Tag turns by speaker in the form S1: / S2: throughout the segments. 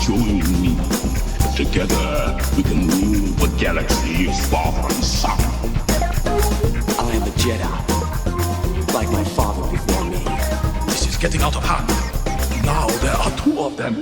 S1: Join me. Together, we can rule the galaxy's father and son.
S2: I am a Jedi, like my father before me.
S1: This is getting out of hand. Now there are two of them.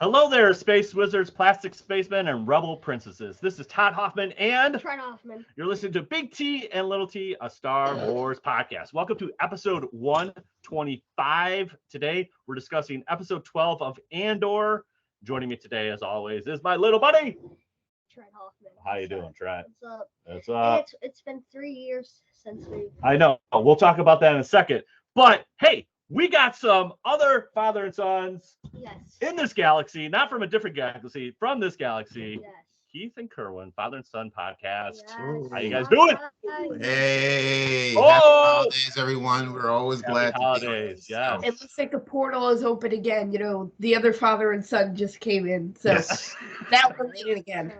S3: Hello there, space wizards, plastic spacemen, and rebel princesses. This is Todd Hoffman, and
S4: Trent Hoffman.
S3: You're listening to Big T and Little T, a Star Wars podcast. Welcome to episode 125. Today, we're discussing episode 12 of Andor. Joining me today, as always, is my little buddy,
S4: Trent Hoffman.
S3: How you doing, Trent?
S4: What's up?
S3: What's up?
S4: It's been 3 years since we.
S3: I know. We'll talk about that in a second. But hey, we got some other father and sons in this galaxy, not from a different galaxy, from this galaxy.
S4: Yes.
S3: Keith and Kerwin, father and son podcast.
S4: Yes.
S3: How you guys doing?
S5: Hey,
S3: Oh!
S5: happy holidays, everyone. We're always glad
S3: Holidays,
S5: to be
S3: yes.
S6: It looks like a portal is open again. You know, the other father and son just came in. So
S5: Yes.
S6: that we're it again.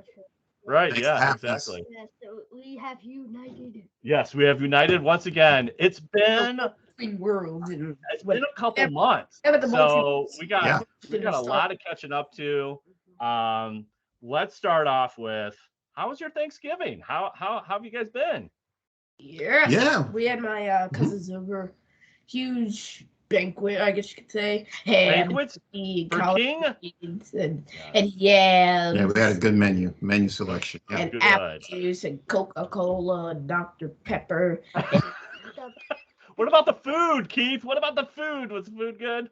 S3: Right,
S5: Thanks
S3: yeah,
S5: for having us.
S3: exactly.
S4: Yes, so we have united.
S3: Yes, we have united once again. It's been
S6: Between worlds and
S3: a couple months.
S6: Yeah, but the
S3: So we got
S6: Yeah.
S3: a lot of catching up to. Let's start off with, how was your Thanksgiving? How have you guys been?
S5: Yeah.
S6: We had my cousins over. Huge banquet, I guess you could say. Ham,
S3: Banquets
S6: and
S3: for
S6: collard
S3: King?
S6: greens and yams.
S5: Yeah, we had a good menu selection. Yeah.
S6: and
S3: Good.
S6: apple juice and Coca-Cola and Dr. Pepper.
S3: What about the food, Keith? What about the food? Was the food good?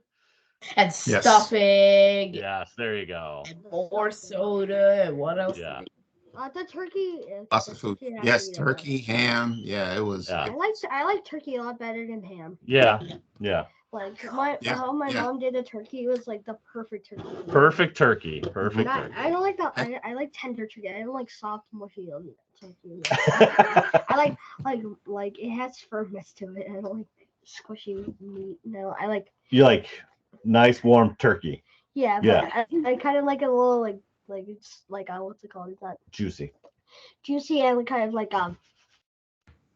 S6: And
S5: Yes.
S6: stuffing.
S3: Yes, there you go.
S6: And more soda. And what else?
S3: Yeah.
S4: The turkey.
S5: Lots of food.
S4: turkey
S5: Yes,
S4: actually,
S5: turkey, ham. Yeah, it was.
S3: Yeah.
S4: I like turkey a lot better than ham.
S3: Yeah.
S4: Like
S5: Yeah,
S4: how my
S5: yeah.
S4: mom did the turkey was like the perfect turkey.
S3: Perfect turkey. Perfect
S4: And
S3: turkey.
S4: I don't like the I like tender turkey. I don't like soft mushy turkey. I like it has firmness to it. I don't like squishy meat. No, I like
S3: You like nice warm turkey.
S4: yeah.
S3: Yeah.
S4: But I kind of like a little like it's like what's it called? It's not
S3: Juicy.
S4: juicy and kind of like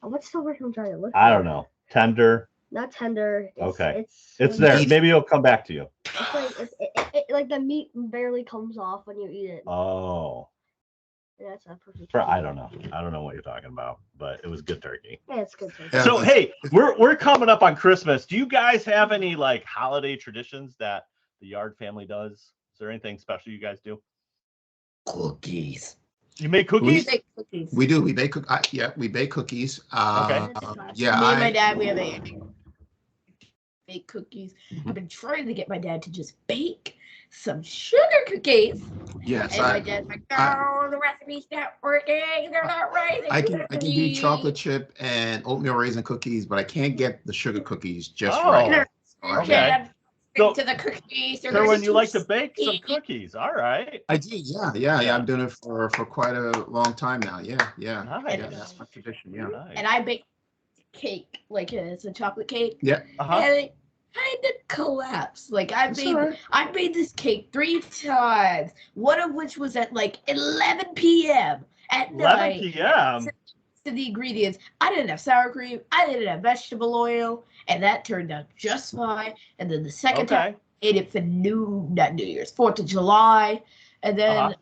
S4: what's the word I'm trying to look for?
S3: I don't know. Tender.
S4: Not tender.
S3: Okay.
S4: It's
S3: It's there. Maybe it'll come back to you.
S4: It's like it like the meat barely comes off when you eat it.
S3: Oh.
S4: Yeah, that's a perfect.
S3: I don't know. I don't know what you're talking about, but it was good turkey.
S4: Yeah, it's good. Turkey.
S5: Yeah.
S3: So hey, we're coming up on Christmas. Do you guys have any like holiday traditions that the Yard family does? Is there anything special you guys do?
S6: Cookies.
S3: You make
S6: We
S3: cookies?
S6: make cookies.
S5: We do. We bake. We bake cookies.
S3: Okay.
S5: Yeah.
S6: Me and my dad, we have a bake cookies. I've been trying to get my dad to just bake some sugar cookies.
S5: Yes.
S6: And my dad's like, no, the recipe's not working. They're not right.
S5: I can do chocolate chip and oatmeal raisin cookies, but I can't get the sugar cookies just
S3: Oh.
S5: right.
S3: Okay. So-
S6: To the cookies. They're
S3: Kerwin,
S6: too
S3: you like to bake some
S6: sweet.
S3: cookies. All right.
S5: I do. Yeah. I'm doing it for quite a long time now. Yeah.
S3: Nice.
S5: Yeah, that's my tradition. Yeah.
S3: Nice.
S6: And I bake cake, like it's a chocolate cake.
S3: Uh-huh.
S6: And it kind of collapsed. Like I made this cake 3 times. One of which was at like 11 p.m. at
S3: 11
S6: night.
S3: p.m.
S6: To the ingredients, I didn't have sour cream. I didn't have vegetable oil, and that turned out just fine. And then the second time,
S3: Okay.
S6: I ate it for not New Year's, 4th of July, and then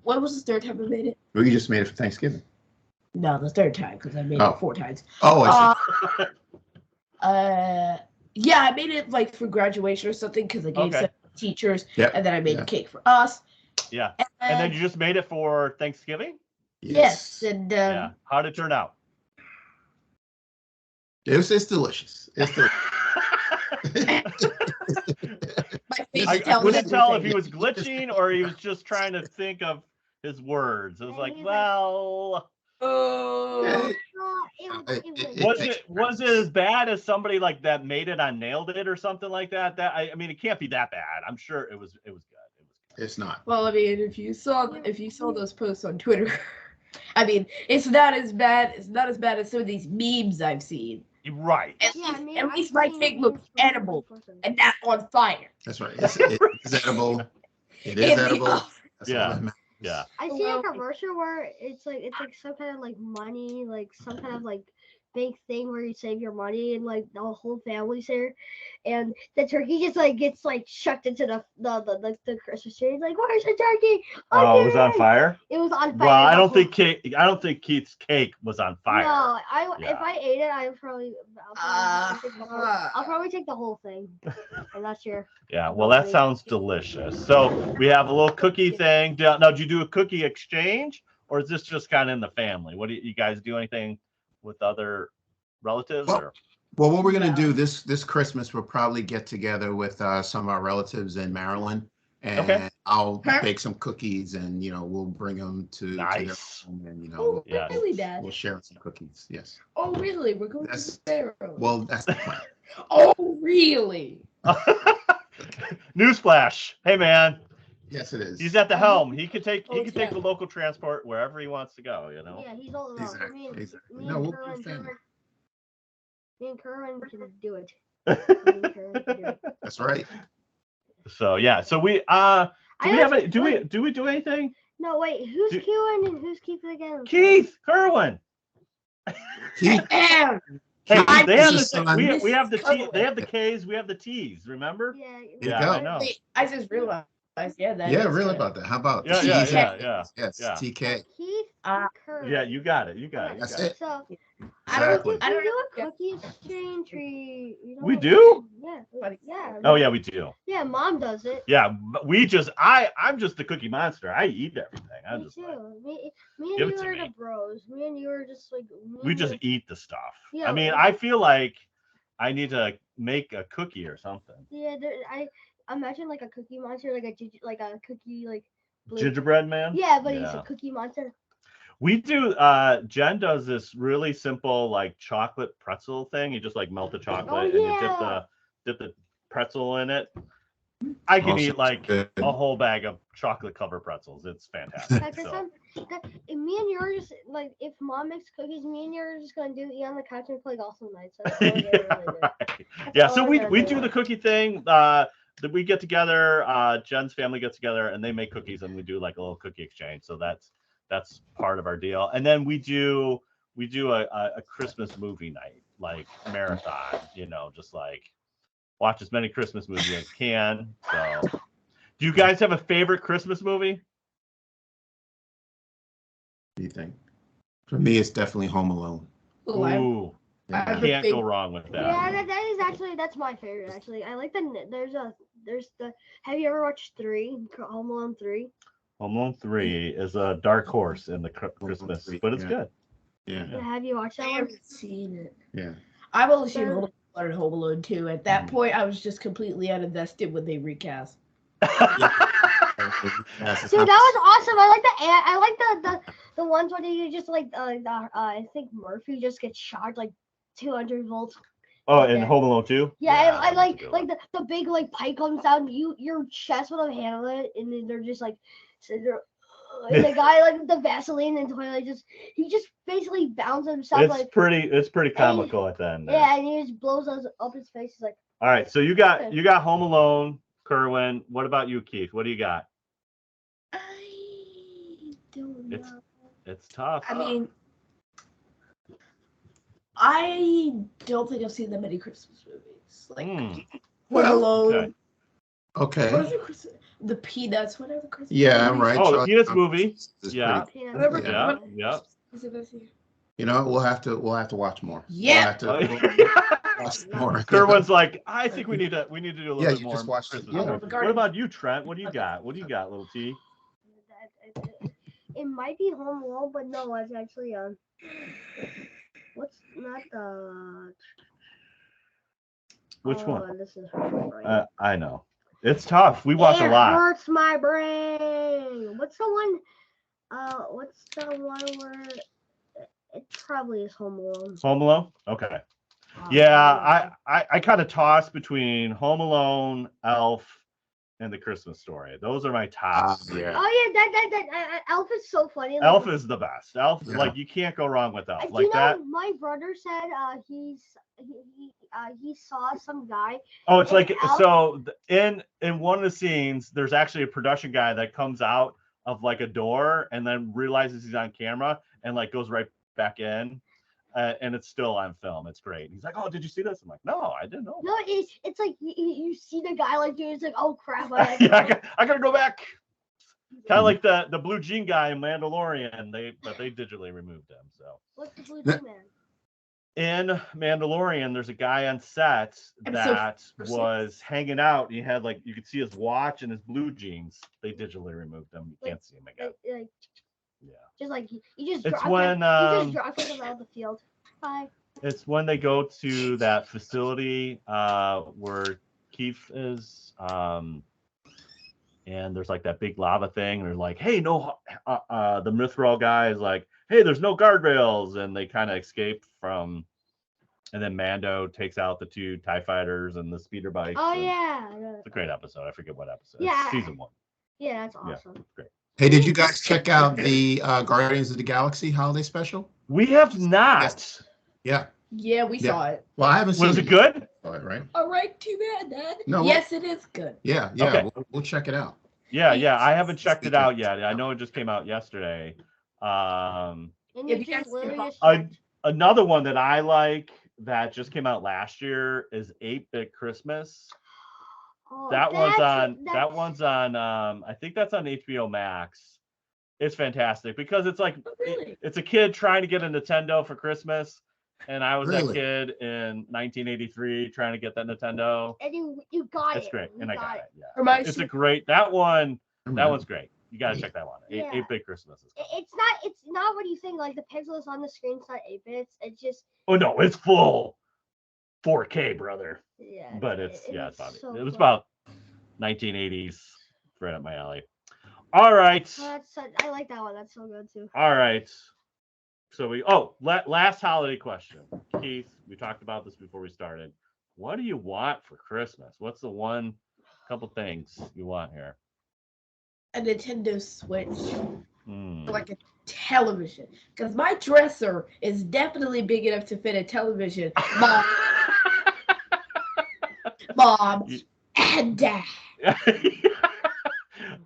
S6: what was the third time I made it?
S5: Well, you just made it for Thanksgiving.
S6: No, the third time because I made
S5: Oh.
S6: it 4 times.
S5: Oh, I see.
S6: Yeah, I made it like for graduation or something because I gave
S3: Okay.
S6: some teachers,
S5: Yep.
S6: and then I made
S5: Yeah.
S6: a cake for us.
S3: Yeah. And then you just made it for Thanksgiving?
S6: Yes, and
S3: Yeah. How did it turn out?
S5: It's delicious. It's delicious.
S6: my face
S3: I
S6: tells
S3: couldn't tell if
S6: everything.
S3: he was glitching or he was just trying to think of his words. It was like,
S4: He's like-
S3: well,
S6: Oh.
S3: was it as bad as somebody like that made it on Nailed It or something like that? I mean, it can't be that bad. I'm sure it was good.
S5: It's not.
S6: Well, I mean, if you saw those posts on Twitter, I mean, it's not as bad. It's not as bad as some of these memes I've seen.
S3: Right.
S6: At least my cake looks edible and not on fire.
S5: That's right. It's edible. It is
S6: In the
S5: edible.
S6: oven.
S5: That's
S3: Yeah.
S5: all that matters.
S3: Yeah.
S4: I see a commercial where it's like some kind of like money, like some kind of like big thing where you save your money and like the whole family's there, and the turkey just like gets like shucked into the Christmas tree. It's like, where's the turkey?
S3: Oh, it was on fire.
S4: It was on fire.
S3: Well, I don't think Keith's cake was on fire.
S4: No,
S3: Yeah.
S4: if I ate it, I'll probably take the whole thing. I'm not sure.
S3: Yeah, well, that sounds delicious. So we have a little cookie thing. Now, do you do a cookie exchange, or is this just kind of in the family? What do you guys do? Anything with other relatives? Or?
S5: Well, what we're gonna do this Christmas, we'll probably get together with some of our relatives in Maryland, and I'll bake some cookies, and we'll bring them to their home, and
S6: Oh, really, Dad?
S5: we'll share some cookies. Yes.
S6: Oh, really? We're going to Maryland.
S5: Well, that's the plan.
S6: Oh, really?
S3: Newsflash! Hey, man.
S5: Yes, it is.
S3: He's at the helm. He could take the local transport wherever he wants to go.
S4: Yeah, he's old enough.
S5: Exactly.
S4: Me
S5: No,
S4: and
S5: we'll
S4: Kerwin,
S5: do family.
S4: me and Kerwin can do it. Me and Kerwin can do it.
S5: That's right.
S3: So yeah. So we do we do anything?
S4: No, wait. Who's Kerwin and who's Keith again?
S3: Keith Kerwin.
S5: Keith.
S3: Hey,
S5: Keith
S3: they have
S5: is
S3: the
S5: son.
S3: we have the T. They have the K's. We have the T's. Remember?
S4: Yeah.
S5: There you
S3: Yeah,
S5: go.
S3: I know.
S6: Wait, I just realized. Yeah, that
S5: Yeah,
S6: is
S5: really
S6: good.
S5: about that. How about
S3: Yeah,
S5: the
S3: yeah,
S5: T's?
S3: yeah.
S5: Yes,
S3: Yeah.
S5: TK.
S4: Keith
S6: Uh,
S4: Kerwin.
S3: Yeah, you got it. You got it.
S5: That's
S3: You got
S5: it.
S4: So,
S5: Exactly.
S6: I don't
S4: do
S6: know.
S4: a cookie exchange.
S3: We do?
S4: Yeah.
S6: Funny.
S4: Yeah.
S3: Oh yeah, we do.
S4: Yeah, Mom does it.
S3: Yeah, but I'm just the cookie monster. I eat everything. I'm
S4: Me
S3: just
S4: too.
S3: like,
S4: Me
S3: give
S4: and
S3: it
S4: you
S3: to
S4: are
S3: me.
S4: the bros. Me and you are just like.
S3: we just eat the stuff.
S4: Yeah,
S3: I mean,
S4: we-
S3: I feel like I need to make a cookie or something.
S4: Yeah, I imagine like a cookie monster, like a cookie like. blue-
S3: Gingerbread man.
S4: Yeah, but he's
S3: Yeah.
S4: a cookie monster.
S3: We do. Jen does this really simple like chocolate pretzel thing. You just like melt the chocolate and you dip the pretzel in it. I can
S5: Also
S3: eat like
S5: good.
S3: a whole bag of chocolate covered pretzels. It's fantastic.
S4: Like,
S3: So,
S4: me and you are just like, if Mom makes cookies, me and you are just gonna eat on the couch and play Awesome Nights. That's all we're gonna really do.
S3: right.
S4: That's
S3: Yeah.
S4: all
S3: So
S4: we're
S3: we
S4: gonna
S3: do the cookie thing. That we get together. Jen's family gets together and they make cookies and we do like a little cookie exchange. So that's part of our deal. And then we do a Christmas movie night, like marathon. Just like watch as many Christmas movies as can. So, do you guys have a favorite Christmas movie?
S5: What do you think? For me, it's definitely Home Alone.
S6: Oh, I'm-
S3: Ooh,
S6: I'm a
S3: can't
S6: big-
S3: go wrong with that.
S4: Yeah, that's my favorite actually. I like there's the. Have you ever watched Home Alone 3?
S3: Home Alone 3 is a dark horse in the Christmas, but it's
S5: Yeah.
S3: good.
S5: Yeah.
S4: Yeah, have you watched
S6: I
S4: that one?
S6: haven't seen it.
S5: Yeah.
S6: I've only seen
S4: Third-
S6: Home Alone 2. At that point, I was just completely uninvested when they recast.
S4: Dude, that was awesome. I like the ones where you just like I think Murphy just gets shot like 200 volts.
S3: Oh, and Home Alone 2?
S4: Yeah, I
S3: that's
S4: like
S3: a good one.
S4: the big like pipe comes down. Your chest would have handled it, and then they're just like sitting there. And the guy like the Vaseline and toilet he just basically bounces himself
S3: It's
S4: like
S3: pretty comical at the end. there.
S4: yeah, and he just blows up his face. He's like,
S3: All right, so you got Home Alone, Kerwin. What about you, Keith? What do you got?
S6: I don't know.
S3: It's tough.
S6: I mean, I don't think I've seen that many Christmas movies. Like Home
S5: Well,
S6: Alone.
S5: Okay.
S6: What is it? The Peanuts, whatever Christmas.
S5: Yeah,
S6: movie.
S5: right.
S3: Oh, the
S5: Charlie
S3: Peanuts
S5: Brown
S3: movie.
S5: is
S3: Yeah.
S5: pretty-
S4: yeah.
S6: Whatever.
S5: Yeah.
S6: what
S3: Yeah.
S6: is it this year?
S5: we'll have to watch more.
S6: Yeah.
S5: We'll have to watch more.
S3: Kerwin's like, I think we need to do a little
S5: Yeah,
S3: bit
S5: you
S3: more
S5: just watched it.
S3: Christmas
S5: Yeah.
S3: movies. What about you, Trent? What do you got? What do you got, little T?
S4: It might be Home Alone, but no, it's actually what's not the
S3: Which one?
S4: This is right.
S3: I know. It's tough. We watch a lot.
S4: It hurts my brain. What's the one? What's the one where it probably is Home Alone?
S3: Home Alone? Okay. Yeah, I kind of toss between Home Alone, Elf, and The Christmas Story. Those are my top.
S5: Yeah.
S4: Oh yeah, that Elf is so funny. Like,
S3: Elf is the best. Elf,
S5: Yeah.
S3: like you can't go wrong with Elf.
S4: do
S3: Like
S4: you know,
S3: that.
S4: my brother said he saw some guy.
S3: Oh, it's like
S4: Elf?
S3: so in one of the scenes, there's actually a production guy that comes out of like a door, and then realizes he's on camera and like goes right back in. And it's still on film. It's great. He's like, "Oh, did you see this?" I'm like, "No, I didn't know."
S4: No, it's like you see the guy like doing. It's like, oh crap!
S3: Yeah, I gotta go back. Kind of like the blue jean guy in Mandalorian. They digitally removed him. So
S4: What's the blue jean man?
S3: in Mandalorian, there's a guy on set that was hanging out. He had like you could see his watch and his blue jeans. They digitally removed him. You can't see him again. Yeah.
S4: Just like you just
S3: It's
S4: drop
S3: when
S4: him, you just drop him out of the field. Bye.
S3: It's when they go to that facility where Keith is, and there's like that big lava thing. And they're like, "Hey, no," the Mithril guy is like, "Hey, there's no guardrails," and they kind of escape from. And then Mando takes out the 2 TIE fighters and the speeder bikes.
S4: Oh yeah.
S3: It's a great episode. I forget what episode.
S4: Yeah.
S3: It's season 1.
S4: Yeah, that's awesome.
S3: Yeah, great.
S5: Hey, did you guys check out the Guardians of the Galaxy holiday special?
S3: We have not.
S5: Yeah.
S6: Yeah, we saw it.
S5: Well, I haven't seen
S3: Was it good?
S5: Saw it, right?
S6: All right, too bad, Dad.
S5: No,
S6: yes, it is good.
S5: Yeah.
S3: Okay.
S5: We'll check it out.
S3: Yeah. I haven't checked it out yet. I know it just came out yesterday.
S4: And
S6: If
S4: you
S6: you
S4: just
S6: guys
S4: literally
S6: can-
S4: just checked.
S3: Another one that I like that just came out last year is 8-Bit Christmas.
S4: Oh,
S3: That
S4: that's-
S3: one's on I think that's on HBO Max. It's fantastic because it's like
S6: Really?
S3: it's a kid trying to get a Nintendo for Christmas, and I was that
S5: Really?
S3: kid in 1983 trying to get that Nintendo.
S4: And you got
S3: It's
S4: it.
S3: great,
S4: You
S3: and I got it. Yeah,
S6: Reminds
S3: it's
S6: me-
S3: a great that one's great. You gotta check that one.
S4: Yeah.
S3: 8-Bit Christmas is cool.
S4: It's not what you think. Like the pixel is on the screen. It's not 8 bits. It's just
S3: Oh no, it's full 4K, brother.
S4: yeah.
S3: But it's probably
S4: so
S3: it was
S4: fun.
S3: about 1980s, right up my alley. All right.
S4: I like that one. That's so good too.
S3: All right. So last holiday question. Keith, we talked about this before we started. What do you want for Christmas? What's the couple things you want here?
S6: A Nintendo Switch.
S3: Hmm.
S6: Like a television. Because my dresser is definitely big enough to fit a television. Mom and Dad.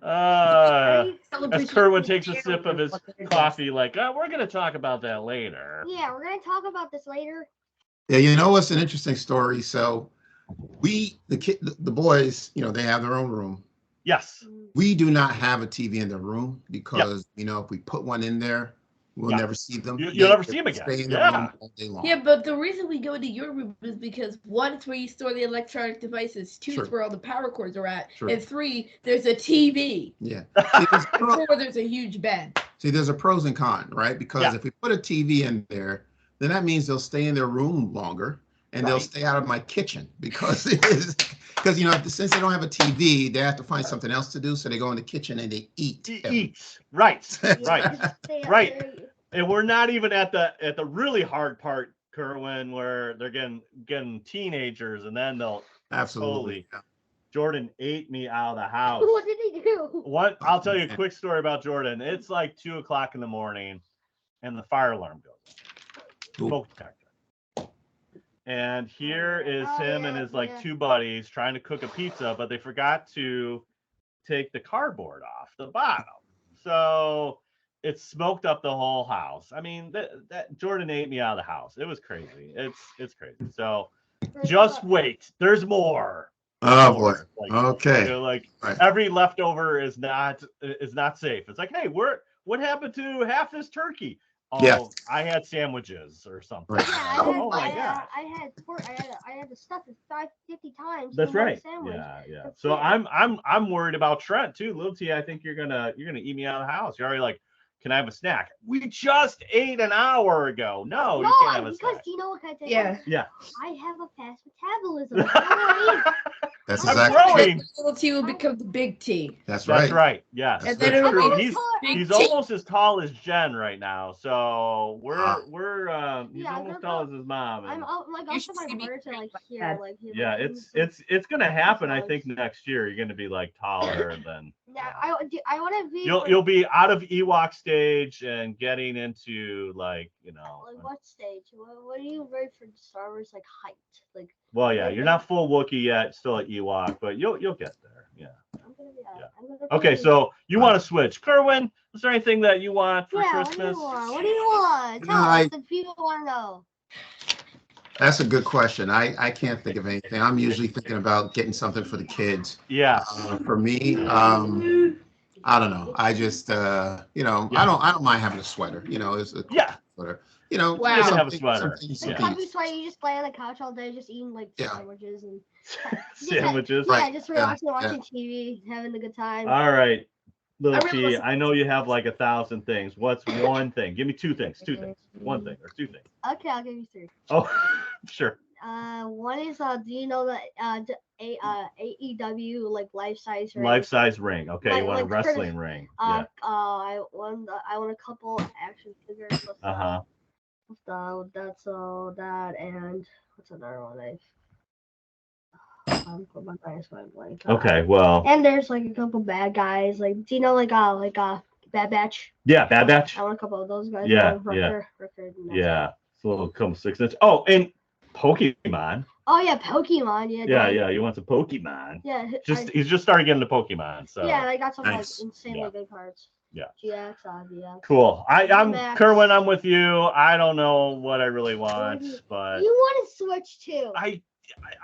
S3: As Kerwin takes a sip of his coffee, like, we're going to talk about that later.
S4: Yeah, we're gonna talk about this later.
S5: Yeah, you know what's an interesting story? So the boys, they have their own room.
S3: Yes.
S5: We do not have a TV in the room because, if we put one in there, we'll never see them.
S3: You'll never see them again.
S5: Stay in the room all day long.
S6: Yeah, but the reason we go into your room is because 1, it's where you store the electronic devices. 2, it's where all the power cords are at.
S5: True.
S6: And 3, there's a TV.
S5: Yeah.
S6: 4, there's a huge bed.
S5: See, there's a pros and cons, right? Because if we put a TV in there, then that means they'll stay in their room longer and they'll stay out of my kitchen because since they don't have a TV, they have to find something else to do. So they go in the kitchen and they eat.
S3: Right.
S4: Yeah,
S3: Right. And we're not even at the really hard part, Kerwin, where they're getting teenagers and then they'll
S5: Absolutely.
S3: Jordan ate me out of the house.
S4: What did he do?
S3: I'll tell you a quick story about Jordan. It's like 2:00 in the morning and the fire alarm goes. Smoke detector. And here is him and his 2 buddies trying to cook a pizza, but they forgot to take the cardboard off the bottom. So it smoked up the whole house. I mean, that Jordan ate me out of the house. It was crazy. It's crazy. So just wait. There's more.
S5: Oh boy. Okay.
S3: Every leftover is not safe. It's like, hey, what happened to half this turkey? Oh, I had sandwiches or something.
S5: Right.
S4: Yeah,
S3: Oh my god.
S4: I had pork. I had to stuff it 50 times.
S3: That's right.
S4: Sandwich.
S3: Yeah. So I'm worried about Trent too. Little T, I think you're gonna eat me out of the house. You're already like, can I have a snack? We just ate an hour ago. No, you can't have a snack.
S4: Do you know what kind of
S6: Yeah.
S4: I have a fast metabolism.
S5: That's
S3: I'm
S5: exactly
S3: growing.
S6: The little T will become the big T.
S5: That's right.
S3: That's right. Yes.
S6: And
S5: That's
S6: then it'll
S3: true.
S6: be
S3: He's
S6: big T.
S3: almost as tall as Jen right now. So he's
S4: Yeah,
S3: almost tall as his mom.
S4: I'm
S3: And
S4: up
S6: You should
S4: to my
S6: see me
S4: heart to like here,
S6: Dad.
S4: like he,
S3: yeah,
S4: like,
S3: it's gonna happen. I think next year you're gonna be like taller than.
S4: Yeah, I want to be.
S3: You'll be out of Ewok stage and getting into like
S4: Like what stage? What are you ready for Star Wars like height? Like
S3: Well, yeah, you're not full Wookiee yet, still at Ewok, but you'll get there. Yeah.
S4: I'm gonna be out.
S3: Yeah.
S4: I'm gonna
S3: Okay,
S4: be-
S3: so you want to switch. Kerwin, is there anything that you want for
S4: yeah,
S3: Christmas?
S4: What do you want?
S5: No,
S4: Tell us if people want to know.
S5: That's a good question. I can't think of anything. I'm usually thinking about getting something for the kids.
S3: Yeah.
S5: For me, I don't know. I just you know,
S3: Yeah.
S5: I don't mind having a sweater. You know, it's a
S3: Yeah.
S5: sweater. You know,
S6: Wow.
S3: Good to have a
S5: something-
S3: sweater.
S5: something-
S3: Yeah.
S4: Comfy sweater, you just lay on the couch all day, just eating like
S5: Yeah.
S4: sandwiches and
S3: Sandwiches.
S4: yeah,
S5: Right,
S4: just
S5: yeah,
S4: relaxing,
S5: yeah.
S4: watching TV, having a good time.
S3: All right. Little
S6: I really
S3: T,
S6: wasn't-
S3: I know you have like 1,000 things. What's one thing? Give me two things. One thing or two things.
S4: Okay, I'll give you three.
S3: Oh, sure.
S4: One is do you know that AEW like life size ring?
S3: Life size ring. Okay,
S4: Like-
S3: you want a
S4: like
S3: wrestling ring. Yeah.
S4: I want a couple action figures with
S3: Uh-huh.
S4: that's that and what's another one put my eyes on blank.
S3: Okay, well.
S4: And there's like a couple bad guys. Like, do you know like Bad Batch?
S3: Yeah, Bad Batch.
S4: I want a couple of those guys.
S3: Yeah,
S4: Ricker, and that's
S3: Yeah.
S4: it.
S3: It's a little come 6 inch. Oh, and Pokemon.
S4: Oh yeah, Pokemon.
S3: Yeah. You want some Pokemon.
S4: Yeah.
S3: He's just starting getting into Pokemon. So
S4: Yeah, I got some
S5: Nice.
S4: like insanely
S3: Yeah.
S4: good cards.
S3: Yeah.
S4: GX, VX.
S3: Cool. I'm
S4: Max.
S3: Kerwin, I'm with you. I don't know what I really want, but
S4: You want to switch too?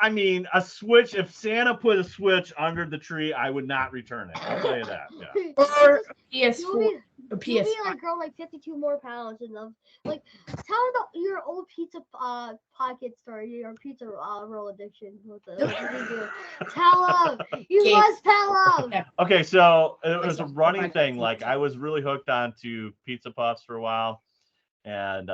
S3: I mean, a Switch, if Santa put a Switch under the tree, I would not return it. I'll tell you that. Yeah.
S6: Or
S4: You'll
S6: PS4
S4: be,
S6: or
S4: you'll be
S6: PS5.
S4: like grow like 52 more pounds and like tell your old pizza pocket story, your pizza roll addiction. What did you do? Tell them. You
S6: Okay.
S4: must tell them.
S3: Okay, so it was a running thing. Like I was really hooked on to Pizza Puffs for a while. And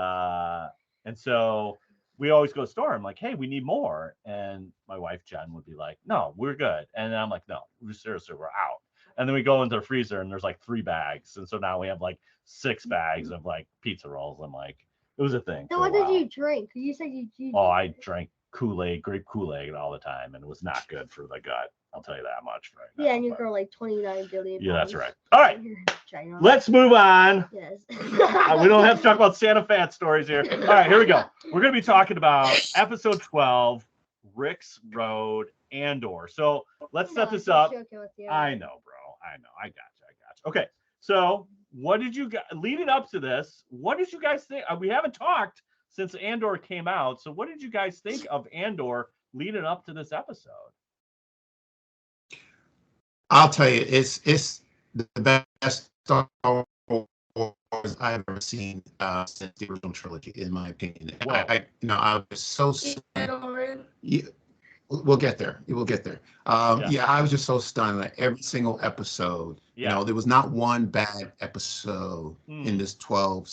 S3: so we always go to the store. I'm like, hey, we need more. And my wife, Jen, would be like, no, we're good. And I'm like, no, seriously, we're out. And then we go into the freezer and there's like 3 bags. And so now we have like 6 bags of like pizza rolls. I'm like, it was a thing.
S4: So
S3: for a
S4: what did
S3: while.
S4: you drink? You said you
S3: Oh, I drank Kool-Aid, grape Kool-Aid all the time. And it was not good for the gut. I'll tell you that much right now.
S4: yeah, and you
S3: but-
S4: grow like 29 billion.
S3: Yeah, that's
S4: pounds.
S3: right. All right,
S4: China.
S3: let's move on.
S4: Yes.
S3: We don't have to talk about Santa fat stories here. All right, here we go. We're going to be talking about episode 12, Rix Road, Andor. So let's set this up. I know, bro. I know. I got you. Okay, so what did you guys, leading up to this, what did you guys think? We haven't talked since Andor came out. So what did you guys think of Andor leading up to this episode?
S5: I'll tell you, it's the best Star Wars I've ever seen since the original trilogy, in my opinion.
S3: Wow.
S5: I was so. Yeah, we'll get there. We'll get there. Yeah, I was just so stunned that every single episode, you know, there was not one bad episode in this 12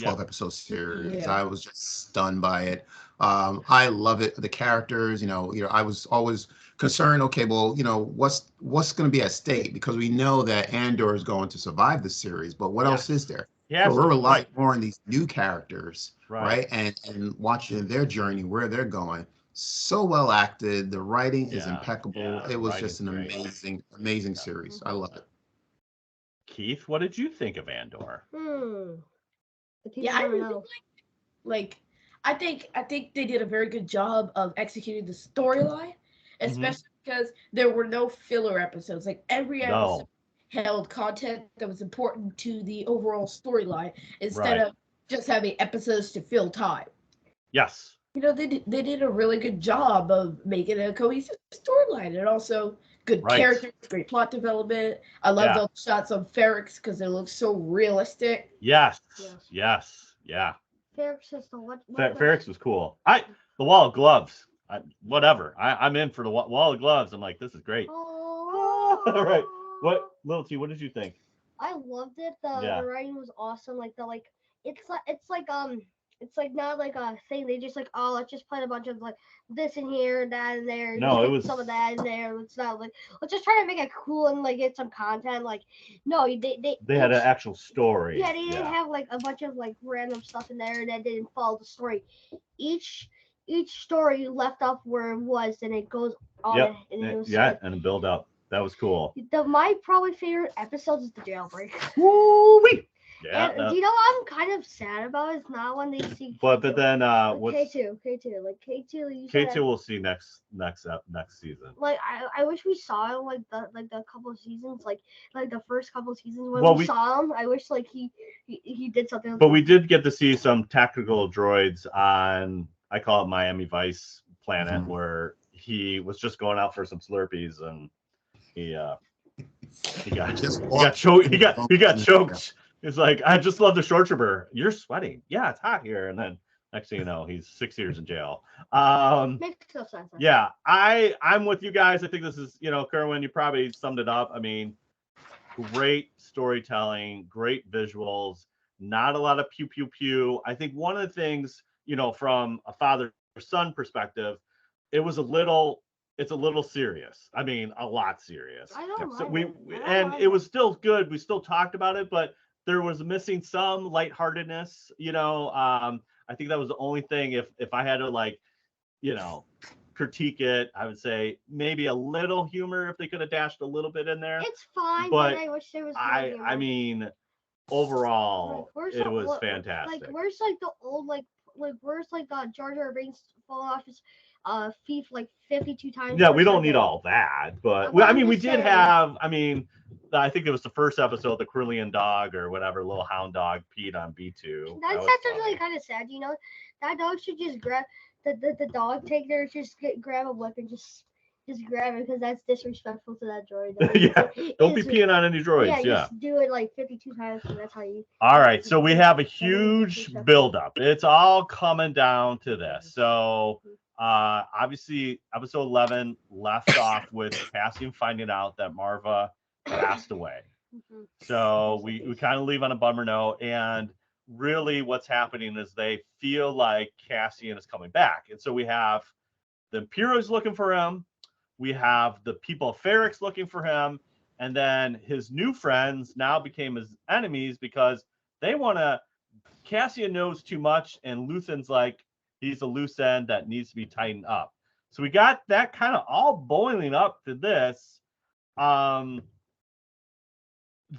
S5: episode series.
S6: Yeah.
S5: I was just stunned by it. I love it. The characters, you know, I was always concerned. Okay, well, you know, what's going to be at stake, because we know that Andor is going to survive the series, but what else is there?
S3: Yeah,
S5: So we're relying more on these new characters,
S3: right?
S5: And watching their journey, where they're going. So well acted. The writing is impeccable.
S3: Yeah,
S5: it was
S3: writing's
S5: just an
S3: great.
S5: amazing series. I love it.
S3: Keith, what did you think of Andor?
S6: Yeah, I really like I think they did a very good job of executing the storyline, especially because there were no filler episodes. Like every episode held content that was important to the overall storyline instead of just having episodes to fill time.
S3: Yes.
S6: You know, they did a really good job of making a cohesive storyline, and also good characters, great plot development. I love those shots on Ferrix because they look so realistic.
S3: Yes. Yeah.
S4: Ferrix is the what?
S3: Ferrix was cool. The wall of gloves. Whatever. I'm in for the wall of gloves. I'm like, this is great.
S4: Oh.
S3: All right. What, Little T? What did you think?
S4: I loved it. The writing was awesome. Like it's like not like a thing. They just like, oh, let's just put a bunch of like this in here, that in there.
S3: No, it was
S4: some of that in there. It's not like, let's just try to make it cool and like get some content. Like, no, they
S3: had an actual story.
S4: Yeah, they didn't have like a bunch of like random stuff in there that didn't follow the story. Each story left off where it was, and it goes on. And it was
S3: and a build up. That was cool.
S4: My probably favorite episodes is the jailbreak.
S3: Woo-wee! Yeah.
S4: And do you know what I'm kind of sad about is not when they see
S3: But then
S4: like
S3: what's
S4: K2 like K2 you
S3: K2
S4: said
S3: we'll see next season.
S4: like I wish we saw him like the couple of seasons like the first couple of seasons when
S3: Well,
S4: we
S3: we-
S4: saw him. I wish like he did something.
S3: But we did get to see some tactical droids on, I call it Miami Vice planet, where he was just going out for some Slurpees and he got choked. He got choked. It's like, I just love the short trooper. You're sweating. Yeah, it's hot here. And then next thing you know, he's 6 years in jail.
S4: Makes no sense.
S3: Yeah, I'm with you guys. I think this is, Kerwin, you probably summed it up. I mean, great storytelling, great visuals, not a lot of pew pew pew. I think one of the things, from a father-son perspective, it's a little serious. I mean, a lot serious.
S4: I don't
S3: So
S4: mind
S3: it was still good. We still talked about it, but there was missing some lightheartedness. I think that was the only thing. If I had to critique it, I would say maybe a little humor if they could have dashed a little bit in there.
S4: It's fine,
S3: but
S4: I wish there was.
S3: I mean, overall, it was fantastic.
S4: Like where's like the old where's like Jar Jar Binks falling off his feet like 52 times.
S3: Yeah, we don't need all that, but
S4: But
S3: I
S4: I'm
S3: mean, we
S4: just
S3: did
S4: saying.
S3: have. I mean, I think it was the first episode, the Carillion dog or whatever, little hound dog peed on B2.
S4: That's really kind of sad. That dog should just grab the dog take there, just grab a whip and just grab it because that's disrespectful to that droid.
S3: Don't be peeing on any droids. Yeah.
S4: Just do it like 52 times, and that's how you.
S3: All right, so we have a huge buildup. It's all coming down to this. So obviously, episode 11 left off with Cassian finding out that Maarva passed away. So we kind of leave on a bummer note, and really what's happening is they feel like Cassian is coming back. And so we have the Imperials looking for him. We have the people of Ferrix looking for him. And then his new friends now became his enemies because they want to. Cassian knows too much, and Luthen's like, he's a loose end that needs to be tightened up. So we got that kind of all boiling up to this.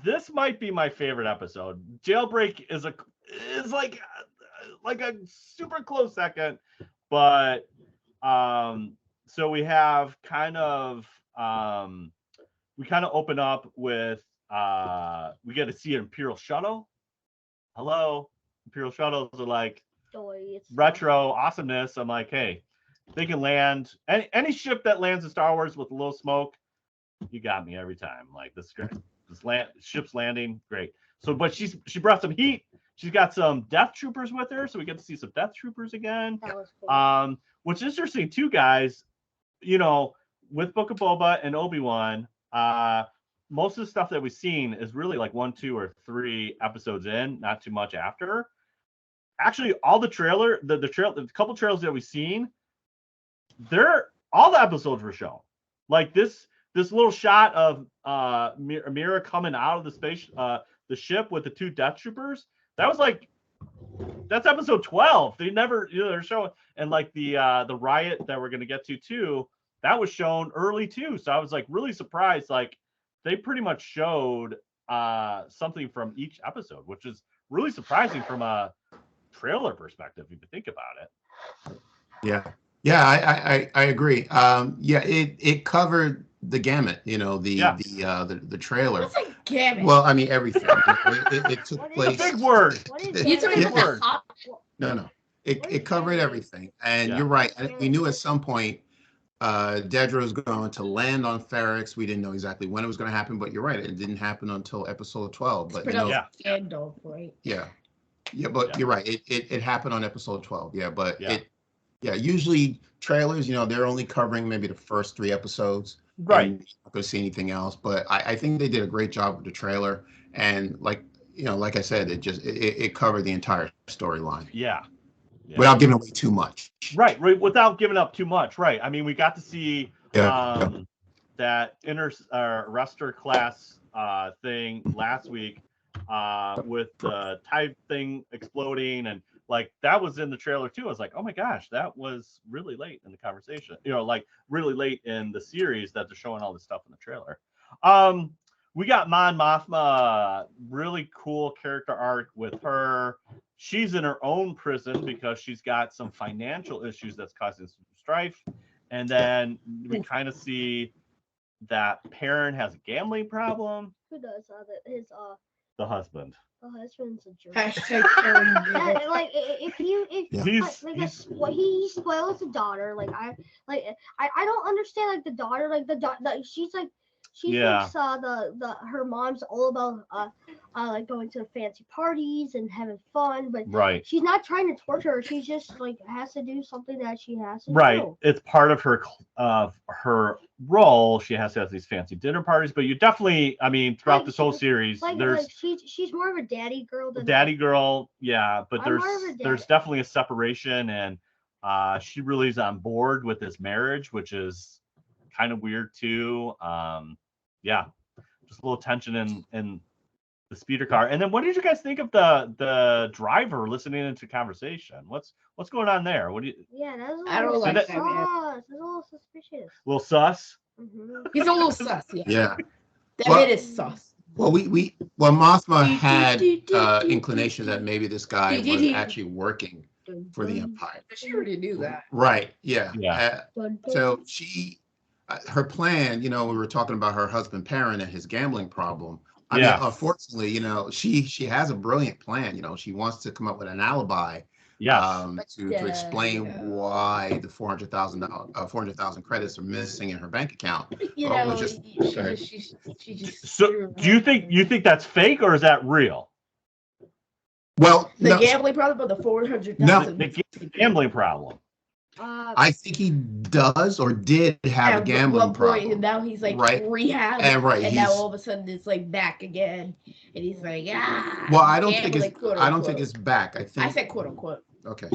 S3: This might be my favorite episode. Jailbreak is like a super close second, but so we have we kind of open up with we get to see an Imperial shuttle. Hello, Imperial shuttles are like retro awesomeness. I'm like, hey, they can land any ship that lands in Star Wars with a little smoke. You got me every time. Like, this is great. Ship's landing, great. So, but she brought some heat. She's got some Death Troopers with her, so we get to see some Death Troopers again.
S4: That was cool.
S3: Which is interesting too, guys. With Book of Boba and Obi-Wan, most of the stuff that we've seen is really like 1, 2, or 3 episodes in, not too much after. Actually, all the couple trailers that we've seen, all the episodes were shown. Like this little shot of Mira coming out of the space, the ship with the 2 Death Troopers. That's episode 12. They never, they're showing, and like the riot that we're gonna get to too. That was shown early too. So I was like really surprised. Like they pretty much showed something from each episode, which is really surprising from a trailer perspective if you think about it.
S5: Yeah, I agree. It covered the gamut, the trailer.
S6: What's a gamut?
S5: Well, I mean everything. It took place.
S3: It's a big word.
S4: What is
S6: You took
S3: Big word.
S5: No. It covered everything. And you're right. We knew at some point Dedra was going to land on Ferrix. We didn't know exactly when it was going to happen, but you're right. It didn't happen until episode 12. But
S6: Andor, right?
S5: Yeah, but you're right. It happened on episode 12. Yeah, but
S3: Yeah.
S5: Usually trailers, they're only covering maybe the first 3 episodes.
S3: Right.
S5: You're not going to see anything else. But I think they did a great job with the trailer. And like I said, it covered the entire storyline.
S3: Yeah.
S5: Without giving away too much.
S3: Right. Without giving up too much. Right. I mean, we got to see that Arrestor class thing last week with the type thing exploding, and like that was in the trailer too. I was like, oh my gosh, that was really late in the conversation. Like really late in the series that they're showing all this stuff in the trailer. we got Mon Mothma, really cool character arc with her. She's in her own prison because she's got some financial issues that's causing some strife. And then we kind of see that Perrin has a gambling problem.
S4: Who does his
S3: The husband.
S4: the husband's a jerk.
S6: Hashtag Karen.
S4: Like if he spoils the daughter. Like I don't understand like the daughter like she's like she thinks her mom's all about like going to fancy parties and having fun, but
S3: Right.
S4: she's not trying to torture her. She's just like has to do something that she has to do.
S3: It's part of her role. She has to have these fancy dinner parties, but you definitely, I mean, throughout this whole series, there's
S4: she's more of a daddy girl than
S3: daddy girl, yeah, but
S4: I'm more of a
S3: there's definitely a separation, and she really is on board with this marriage, which is kind of weird too. Yeah, just a little tension in the speeder car. And then what did you guys think of the driver listening into conversation? What's going on there? What do you?
S4: Yeah, that's
S6: I don't like that, man.
S4: That's a little suspicious.
S3: A little sus.
S4: Mm-hmm.
S6: He's a little sus, yeah.
S5: Yeah.
S6: That
S5: Well-
S6: bit is sus.
S5: Well, Mothma had inclination that maybe this guy was actually working for the Empire.
S6: She already knew that.
S5: Right. Yeah.
S3: Yeah.
S5: So her plan, we were talking about her husband Perrin and his gambling problem. I mean, unfortunately, she has a brilliant plan. She wants to come up with an alibi. To explain why the $400,000 credits are missing in her bank account.
S3: So do you think that's fake or is that real?
S5: Well,
S6: the gambling problem or the 400,000?
S3: The gambling problem.
S5: I think he does or did have a gambling problem.
S6: And now he's like rehab, and now all of a sudden it's like back again, and he's like,
S5: Well, I don't think it's back. I
S6: said quote unquote.
S5: Okay.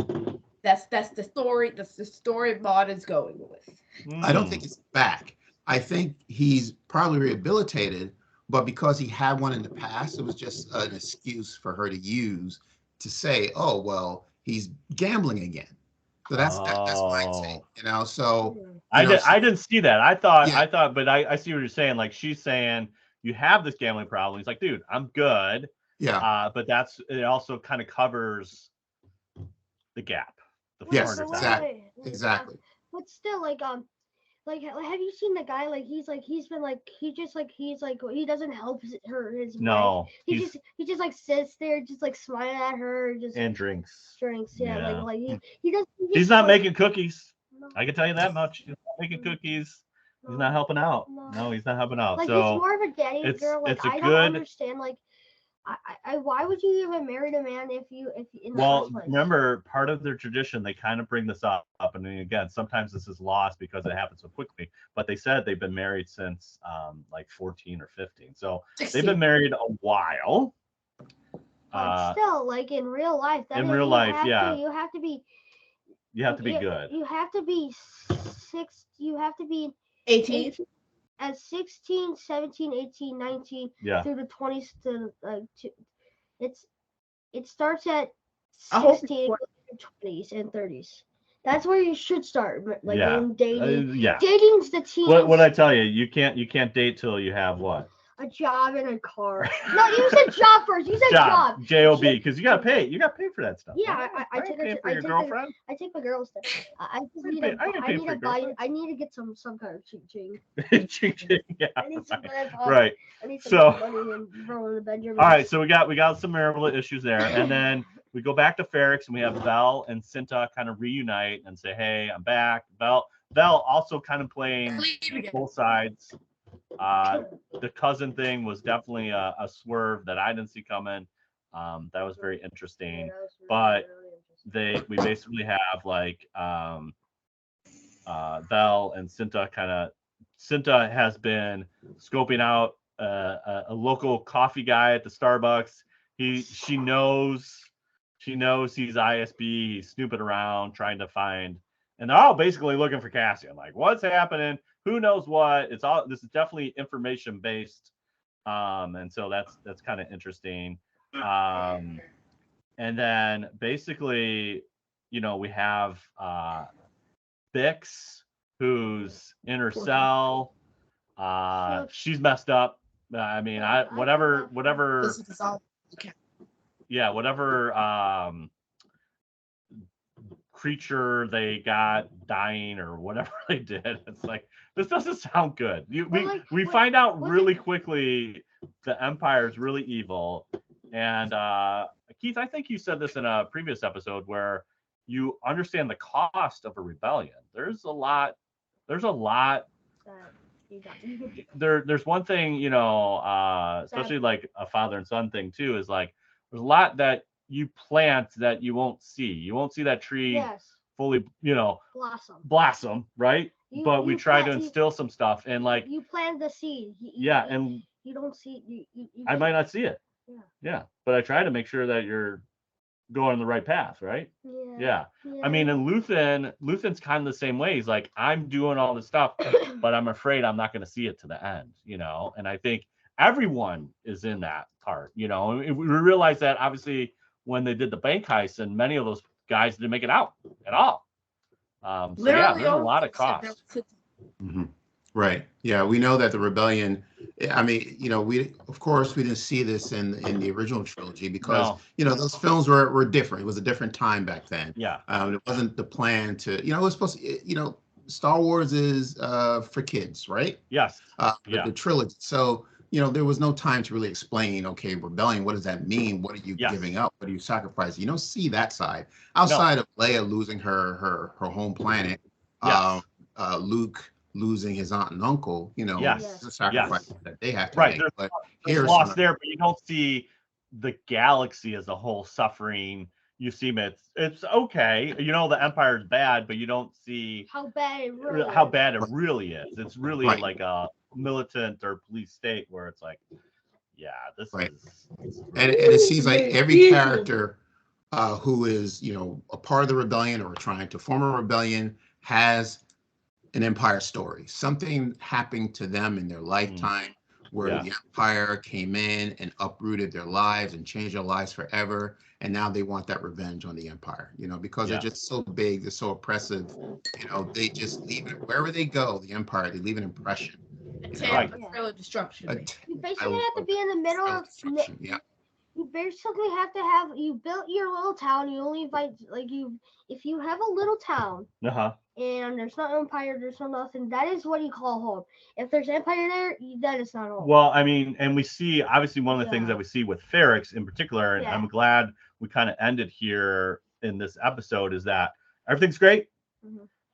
S6: That's the story. That's the story Maud is going with.
S5: I don't think it's back. I think he's probably rehabilitated, but because he had one in the past, it was just an excuse for her to use to say, "Oh, well, he's gambling again." So that's my take, So
S3: I didn't see that. I thought, but I see what you're saying. Like she's saying, you have this gambling problem. He's like, dude, I'm good.
S5: Yeah.
S3: But it also kind of covers the gap.
S5: Yes, exactly.
S4: But still, like have you seen the guy? Like he doesn't help his
S3: no.
S4: wife. He just like sits there, just like smiling at her, and drinks. Yeah. Like he does.
S3: He's not making cookies. No. I can tell you that much. He's not making cookies. No. He's not helping out. No, he's not helping out.
S4: Like
S3: so
S4: he's more of a daddy girl. Like I don't understand. Like I why would you even marry a man if in the first place?
S3: Remember, part of their tradition, they kind of bring this up, and again, sometimes this is lost because it happens so quickly. But they said they've been married since like 14 or 15, so 16. They've been married a while.
S4: But still, like in real life,
S3: you have to be good.
S4: You have to be
S6: 18.
S4: At 16, 17, 18, 19 through the 20s it starts at 16, 20s and 30s. That's where you should start, like in dating. Dating's the teen.
S3: What I tell you, you can't date till you have what?
S4: A job and a car. No, you said job first. You said job.
S3: Job, because you gotta pay. You gotta pay for that stuff.
S4: Yeah, I take
S3: it for your girlfriend.
S4: I take my girls there. I need to get some kind of ching.
S3: Yeah.
S4: I need some
S3: right.
S4: I need some money and roll in the bedroom.
S3: All right, so we got some marital issues there, and then we go back to Ferrix, and we have Vel and Cinta kind of reunite and say, "Hey, I'm back." Vel also kind of playing both sides. The cousin thing was definitely a swerve that I didn't see coming. That was very interesting. But we basically have like Vel and Cinta Cinta has been scoping out a local coffee guy at the Starbucks. She knows he's ISB. He's snooping around trying to find, and they're all basically looking for Cassian. Like, what's happening? Who knows what? This is definitely information based. And so that's kind of interesting. And then basically, we have Bix, who's in her cell. She's messed up. I mean,
S4: Yeah,
S3: whatever.
S6: This is all. Okay.
S3: Yeah, whatever creature they got dying or whatever they did. It's like, this doesn't sound good. We find out really quickly the Empire is really evil. And Keith, I think you said this in a previous episode where you understand the cost of a rebellion. There's a lot. There's one thing, especially like a father and son thing too, is like there's a lot that you plant that you won't see. You won't see that tree fully, blossom, right? But we try to instill some stuff, and like
S4: you plant the seed.
S3: And
S4: you don't see.
S3: I might not see it. Yeah, but I try to make sure that you're going the right path, right? Yeah. I mean, and Luthen's kind of the same way. He's like, I'm doing all this stuff, but I'm afraid I'm not going to see it to the end, And I think everyone is in that part, And we realize that obviously when they did the bank heist, and many of those guys didn't make it out at all. So yeah, there's a lot of cost.
S5: Right. Yeah, we know that the rebellion. I mean, we didn't see this in the original trilogy because those films were different. It was a different time back then.
S3: Yeah.
S5: It wasn't the plan to. It was supposed to. Star Wars is for kids, right?
S3: Yes.
S5: The trilogy. So there was no time to really explain. Okay, rebellion. What does that mean? What are you giving up? What are you sacrificing? You don't see that side outside of Leia losing her home planet. Luke losing his aunt and uncle, the sacrifice that they have to make. But
S3: there's loss there, but you don't see the galaxy as a whole suffering. You see it's okay. The Empire is bad, but you don't see
S4: how bad it
S3: really is. It's really like a militant or police state where it's like, this is.
S5: And it seems like every character who is, a part of the rebellion or trying to form a rebellion has an Empire story. Something happened to them in their lifetime where the Empire came in and uprooted their lives and changed their lives forever. And now they want that revenge on the Empire, because they're just so big, they're so oppressive. They just leave it wherever they go. The Empire, they leave an impression.
S6: Trail of destruction.
S4: You basically have to be in the middle of. You basically have to have. You built your little town. You only invite if you have a little town. And there's no Empire, there's no nothing. That is what you call home. If there's Empire there, that is not home.
S3: Well, I mean, and we see obviously one of the things that we see with Ferrix in particular, and I'm glad we kind of ended here in this episode, is that everything's great.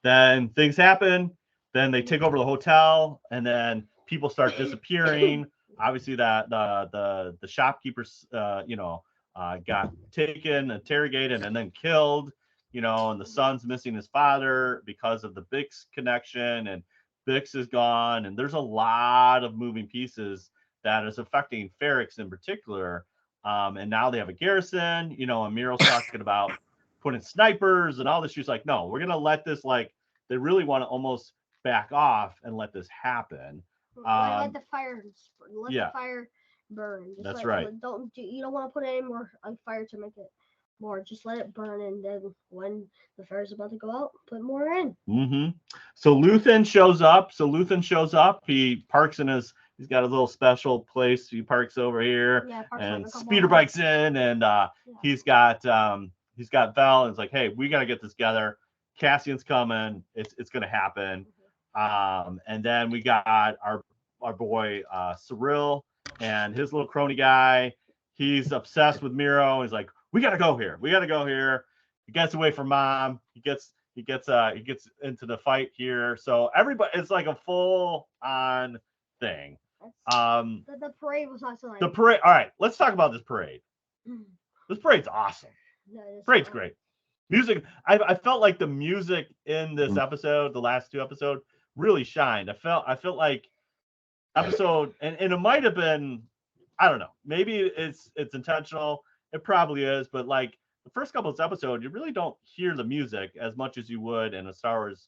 S3: Then things happen. Then they take over the hotel, and then people start disappearing. Obviously, that the shopkeepers, got taken, interrogated, and then killed. And the son's missing his father because of the Bix connection, and Bix is gone, and there's a lot of moving pieces that is affecting Ferrix in particular. And now they have a garrison, and Miro's talking about putting snipers and all this. She's like, no, we're gonna let this, they really want to almost back off and let this happen.
S4: Let the fire burn.
S3: That's right.
S4: You don't want to put any more fire to make it more. Just let it burn, and then when the fire's about to go out, put more in.
S3: So Luthen shows up. He parks he's got a little special place. He parks over here, and speeder bikes in, and he's got Val, and it's like, hey, we got to get this together. Cassian's coming. It's gonna happen. And then we got our boy Cyril and his little crony guy. He's obsessed with Miro. He's like, we gotta go here. He gets away from mom. He gets into the fight here. So everybody, it's like a full on thing.
S4: The parade was also like
S3: the parade. All right, let's talk about this parade. This parade's awesome. Parade's great. Music. I felt like the music in this episode, the last two episodes, really shined. I felt like episode, and it might have been, I don't know, maybe it's intentional. It probably is, but like the first couple of episodes, you really don't hear the music as much as you would in a Star Wars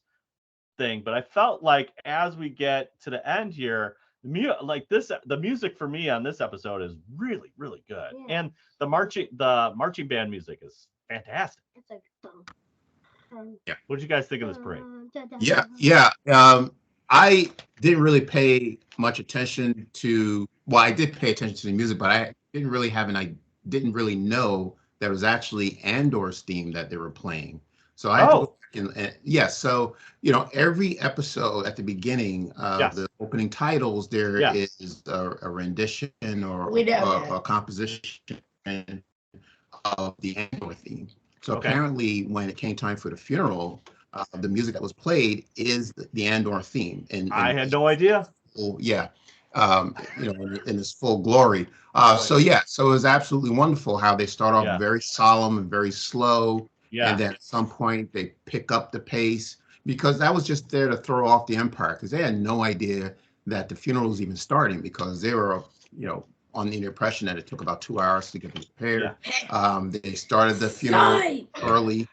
S3: thing. But I felt like as we get to the end here, the music for me on this episode is really, really good, and the marching band music is fantastic.
S4: It's like,
S3: what did you guys think of this parade?
S5: I didn't really pay much attention to Well, I did pay attention to the music, but I didn't really know that it was actually Andor's theme that they were playing. So I had to go back and yes. So every episode at the beginning of the opening titles, there is a rendition or a composition of the Andor theme. So apparently, when it came time for the funeral, the music that was played is the Andor theme. And
S3: I had no idea.
S5: Yeah. In its full glory. So it was absolutely wonderful how they start off very solemn and very slow. Yeah. And then at some point they pick up the pace, because that was just there to throw off the Empire, because they had no idea that the funeral was even starting, because they were, on the impression that it took about 2 hours to get them prepared. Yeah. They started the funeral early.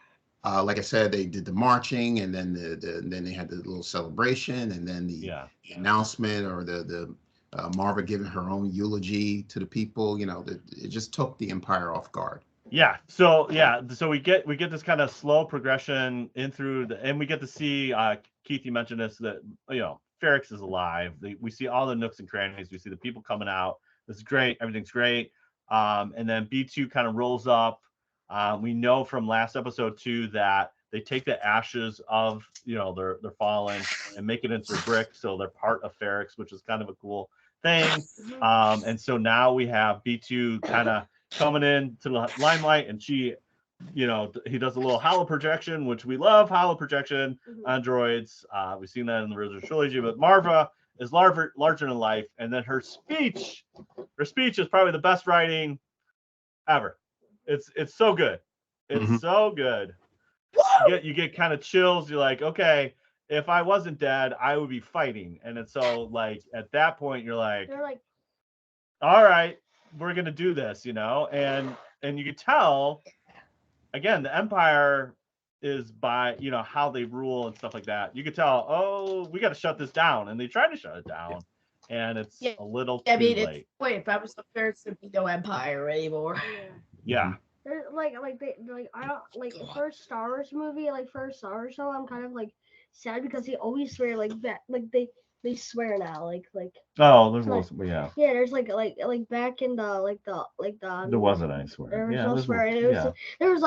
S5: Like I said, they did the marching, and then then they had the little celebration, and then the announcement, or the Maarva giving her own eulogy to the people. It just took the Empire off guard.
S3: Yeah. So we get this kind of slow progression in through and we get to see Keith, you mentioned this, that Ferrix is alive. We see all the nooks and crannies. We see the people coming out. This is great. Everything's great. And then B2 kind of rolls up. We know from last episode too that they take the ashes of their fallen and make it into brick, so they're part of Ferrix, which is kind of a cool thing. And so now we have B2 kind of coming in to the limelight, and she, he does a little holo projection, which we love. Holo projection on droids. We've seen that in the original trilogy, but Maarva is larger than life, and then her speech is probably the best writing ever. It's so good. It's so good. You get kind of chills. You're like, okay, if I wasn't dead, I would be fighting. And it's so, like, at that point, you're like, all right, we're gonna do this, and you can tell, again, the Empire is by how they rule and stuff like that. You could tell, oh, we got to shut this down, and they tried to shut it down, and it's a little too late.
S6: Wait, if I was the first, there'd be no Empire anymore.
S3: Yeah.
S4: There's I don't like first Star Wars movie, first Star Wars show. I'm kind of sad because they always swear that they swear now
S3: oh, there's
S4: there's back in the
S3: there wasn't any swearing.
S4: There was no swearing. There was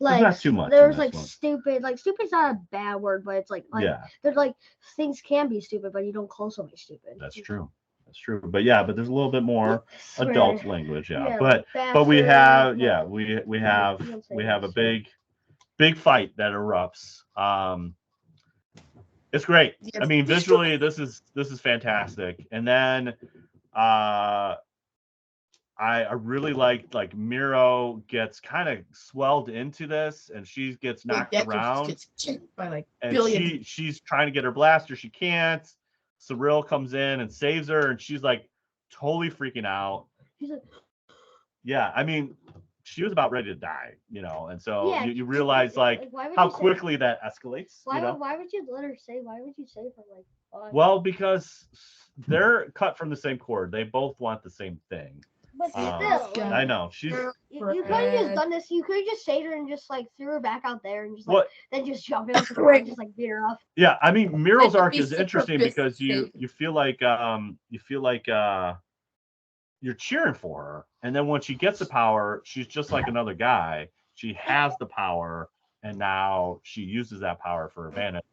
S3: not too much.
S4: There was stupid. Stupid's not a bad word, but it's there's things can be stupid, but you don't call somebody stupid.
S3: That's true. That's true. But there's a little bit more adult language. But we have we have a big fight that erupts. It's great. I mean, visually, this is fantastic. And then I really like Miro gets kind of swelled into this, and she gets knocked around
S6: by
S3: and she's trying to get her blaster. She can't. Cyril comes in and saves her, and she's totally freaking out. I mean, she was about ready to die, and so you realize how quickly that escalates.
S4: Why would you let her say? Why would you save her?
S3: Well, because they're cut from the same cord. They both want the same thing.
S4: But still,
S3: I know she's.
S4: You could have just done this. You could have just saved her and just threw her back out there and just then just jumped in the car and just beat her off.
S3: Yeah, I mean, Miro's arc is interesting because you feel like you're cheering for her, and then when she gets the power, she's just like another guy. She has the power, and now she uses that power for advantage.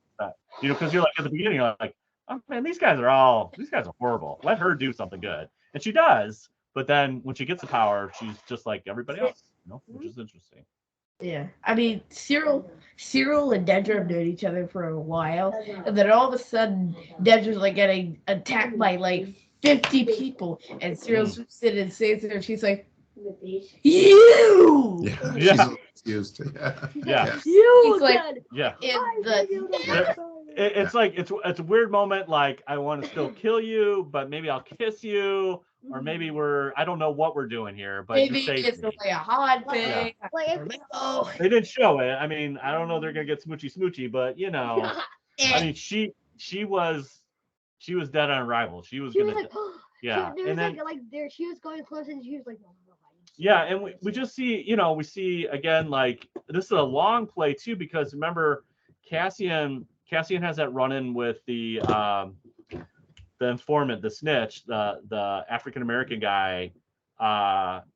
S3: Because you're at the beginning, you're like, oh man, these guys are horrible. Let her do something good, and she does. But then when she gets the power, she's just like everybody else, which is interesting.
S6: Yeah, I mean, Cyril and Dedra have known each other for a while, and then all of a sudden, Dedra's getting attacked by 50 people, and Cyril swoops in and saves her. She's like, "You!"
S5: Yeah. She's used.
S3: Yeah.
S6: He's
S3: it's a weird moment. I want to still kill you, but maybe I'll kiss you. Or maybe I don't know what we're doing here, but
S6: maybe it's a hot thing.
S3: They didn't show it. I mean, I don't know they're gonna get smoochy, but I mean, she was dead on arrival. She was gonna, and then
S4: she was going close, and she was like, no.
S3: Yeah, and we just see, we see again this is a long play too, because remember Cassian has that run-in with the informant, the snitch, the African American guy,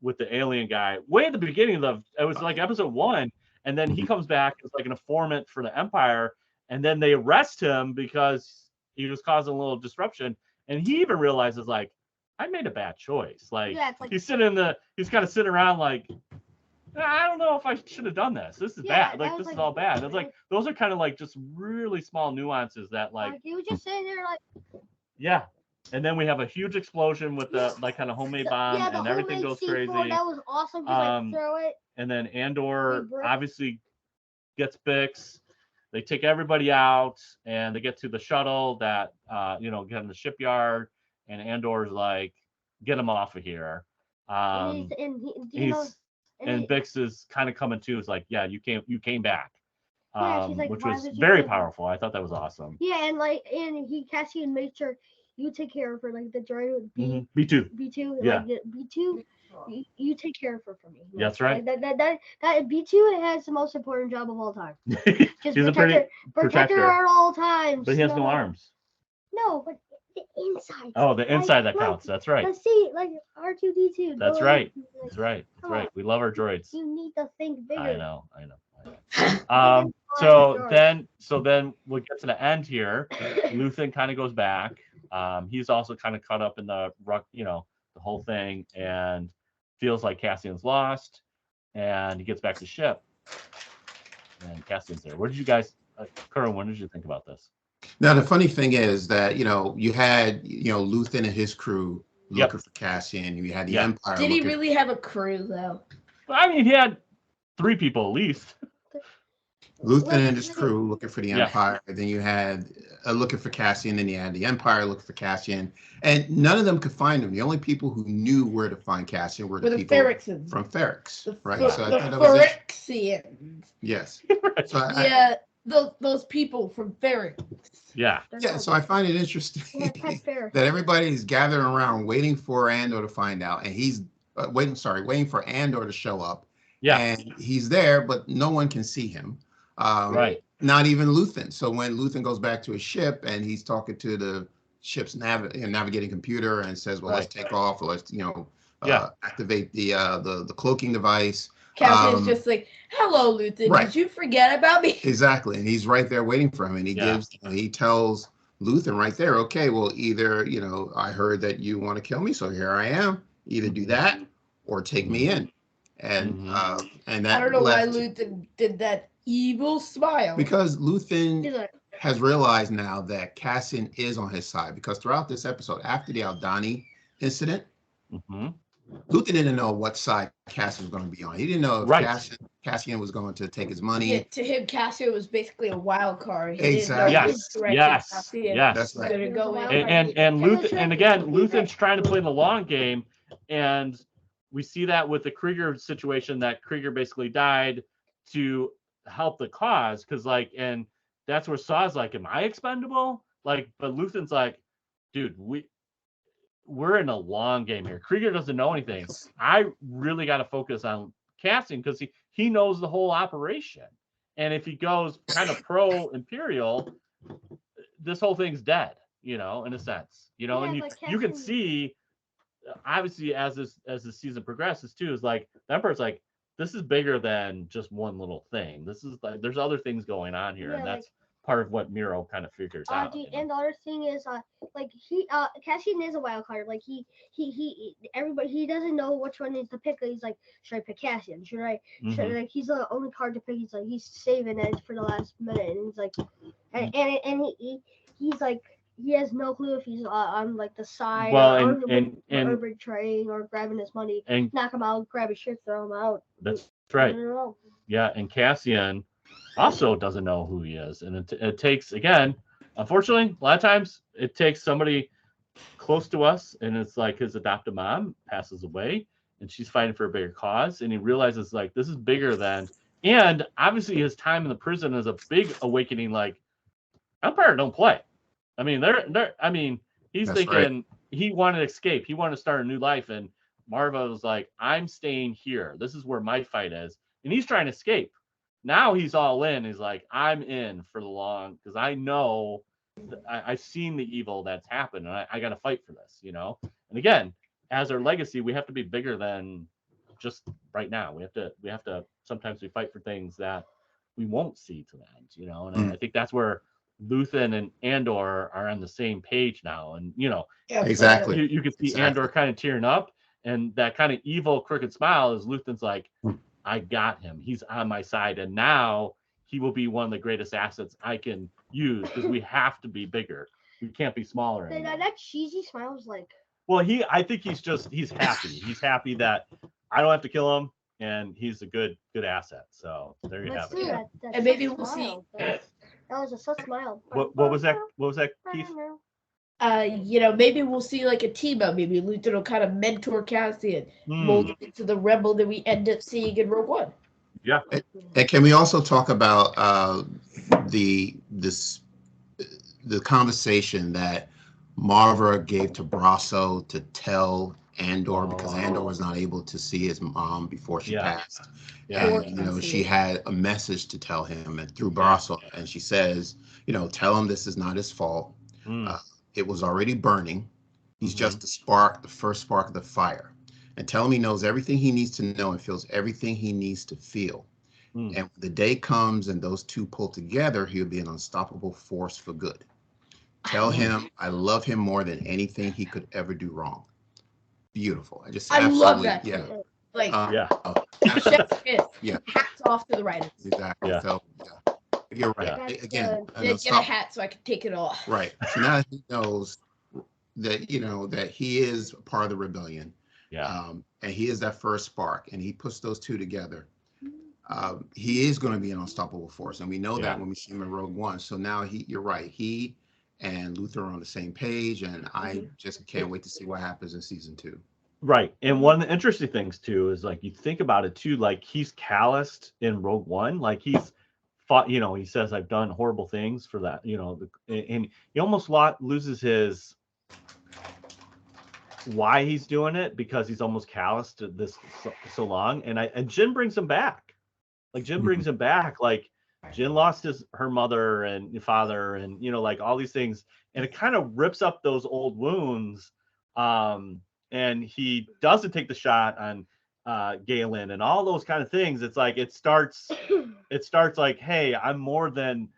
S3: with the alien guy, way at the beginning of it was like episode 1, and then he comes back as like an informant for the Empire, and then they arrest him because he was causing a little disruption, and he even realizes like I made a bad choice. Like, he's kind of sitting around like, I don't know if I should have done this. This is bad. Like, this is all bad. And it's like those are kind of like just really small nuances that like
S4: he was just sitting there like.
S3: Yeah. And then we have a huge explosion with the like kind of homemade bomb, and everything goes crazy.
S4: That was awesome. Just throw it.
S3: And then Andor obviously gets Bix. They take everybody out, and they get to the shuttle that get in the shipyard, and Andor's like, get him off of here. And Bix is kind of coming to. It's like, yeah, you came back.
S4: Like,
S3: which was very powerful. I thought that was awesome.
S4: Yeah, and Cassian made sure you take care of her, like the droid with
S3: B2.
S4: B2,
S3: Yeah.
S4: Like B2, you take care of her for me. Like,
S3: that's right.
S4: That B2 has the most important job of all time. Just
S3: He's
S4: protect her at all times.
S3: But he has no arms.
S4: No, but the inside.
S3: Oh, the inside that counts. That's right.
S4: Let's see, like R2D2.
S3: That's right. That's right. That's right. We love our droids.
S4: You need to think bigger.
S3: I know. So then we'll get to the end here. Luthen kind of goes back. He's also kind of caught up in the whole thing, and feels like Cassian's lost, and he gets back to ship, and Cassian's there. What did you guys, Kerwin, what did you think about this?
S5: Now, the funny thing is that, you had, Luthen and his crew looking for Cassian. You had the Empire.
S6: Did he really have a crew, though?
S3: I mean, he had 3 people at least.
S5: Luthen and his crew looking for the Empire. Then you had looking for Cassian. Then you had the Empire looking for Cassian. And none of them could find him. The only people who knew where to find Cassian were the people
S6: Ferrixes.
S5: from Ferrix. Right.
S6: So I thought that was Ferrixians.
S5: Yes.
S6: So those people from Ferrix.
S3: Yeah.
S5: Yeah. So I find it interesting that everybody is gathering around waiting for Andor to find out. And he's waiting for Andor to show up.
S3: Yeah.
S5: And he's there, but no one can see him.
S3: Right.
S5: Not even Luthen. So when Luthen goes back to his ship and he's talking to the ship's navigating computer and says, "Well, let's take off. Or let's activate the cloaking device."
S6: Cassian's just like, "Hello, Luthen.
S5: Right.
S6: Did you forget about me?"
S5: Exactly, and he's right there waiting for him, and he tells Luthen right there, "Okay, well, either I heard that you want to kill me, so here I am. Either do that or take me in." And and that
S6: I don't know why Luthen did that evil smile.
S5: Because Luthen has realized now that Cassian is on his side. Because throughout this episode, after the Aldani incident, Luthen didn't know what side Cassian was going to be on. He didn't know if Cassian was going to take his money.
S6: Yeah, to him, Cassian was basically a wild card. He
S5: Exactly.
S3: Yes.
S5: That's right.
S6: Go
S3: and Luthen, and again, Luthen's trying to play the long game, and we see that with the Krieger situation, that Krieger basically died to help the cause, because and that's where Saw's like, am I expendable? But Luthen's like, dude, we're in a long game here. Krieger doesn't know anything. I really got to focus on Cassian because he knows the whole operation. And if he goes kind of pro Imperial, this whole thing's dead, in a sense. And you can see, obviously, as the season progresses too, is like the Emperor's like, this is bigger than just one little thing. This is like there's other things going on here, and that's part of what Miro kind of figures out.
S4: And the other thing is, Cassian is a wild card. Like everybody, he doesn't know which one is to pick. He's like, should I pick Cassian? Should I? He's the only card to pick. He's like, he's saving it for the last minute, and he's like, and he's like, he has no clue if he's on like the side, or betraying or grabbing his money, and knock him out, grab his shit, throw him out.
S3: That's right. Yeah, and Cassian also doesn't know who he is, and it takes, again, unfortunately, a lot of times it takes somebody close to us, and it's like his adopted mom passes away, and she's fighting for a bigger cause, and he realizes like this is bigger than, and obviously his time in the prison is a big awakening. Like, Empire don't play. I mean, he's
S5: That's
S3: thinking he wanted to escape. He wanted to start a new life. And Maarva was like, I'm staying here. This is where my fight is. And he's trying to escape. Now he's all in. He's like, I'm in for the long, because I know I've seen the evil that's happened, and I got to fight for this, you know. And again, as our legacy, we have to be bigger than just right now. We have to sometimes we fight for things that we won't see to the end, you know. And I think that's where Luthen and Andor are on the same page now. And you know,
S6: Yeah,
S5: Exactly.
S3: you can see
S5: Exactly.
S3: Andor kind of tearing up, and that kind of evil crooked smile is Luthen's like, I got him. He's on my side, and now he will be one of the greatest assets I can use because we have to be bigger. We can't be smaller anymore.
S4: That cheesy smile was like.
S3: Well, I think he's happy. He's happy that I don't have to kill him, and he's a good asset. So there you have it.
S6: And maybe we'll see.
S4: That was a such smile.
S3: What was that? What was that, Keith?
S6: You know, maybe we'll see like a team up. Maybe Luther will kind of mentor Cassian, mold him into the rebel that we end up seeing in Rogue One.
S3: Yeah.
S5: And can we also talk about the conversation that Maarva gave to Brasso to tell Andor, because Andor was not able to see his mom before she passed.
S3: Yeah.
S5: And, you know, she had a message to tell him, and through Brasso, and she says, you know, tell him this is not his fault. It was already burning. He's just the spark, the first spark of the fire. And tell him he knows everything he needs to know and feels everything he needs to feel. And when the day comes and those two pull together, he'll be an unstoppable force for good. Tell him I love him more than anything he could ever do wrong. Beautiful.
S6: I love that.
S5: Yeah.
S6: Like,
S5: Absolutely.
S6: Yeah. Hats off to the writers.
S5: Exactly.
S3: Yeah.
S5: So, you're right.
S4: Yeah.
S5: Again,
S6: Get a hat so I can take it off.
S5: right. So now he knows that, you know, that he is part of the rebellion.
S3: Yeah.
S5: And he is that first spark, and he puts those two together. He is going to be an unstoppable force, and we know that when we see him in Rogue One. So now you're right. He and Luther are on the same page, and I just can't wait to see what happens in season 2.
S3: Right. And one of the interesting things too is like you think about it too, like he's calloused in Rogue One, like he's fought, you know, he says I've done horrible things for that, you know, and he almost loses his why he's doing it because he's almost calloused to this so long. And Jin brings him back. Like Jin brings him back. Like Jin lost her mother and father and, you know, like all these things. And it kind of rips up those old wounds. And he doesn't take the shot on Galen and all those kind of things. It's like it starts like, hey, I'm more than,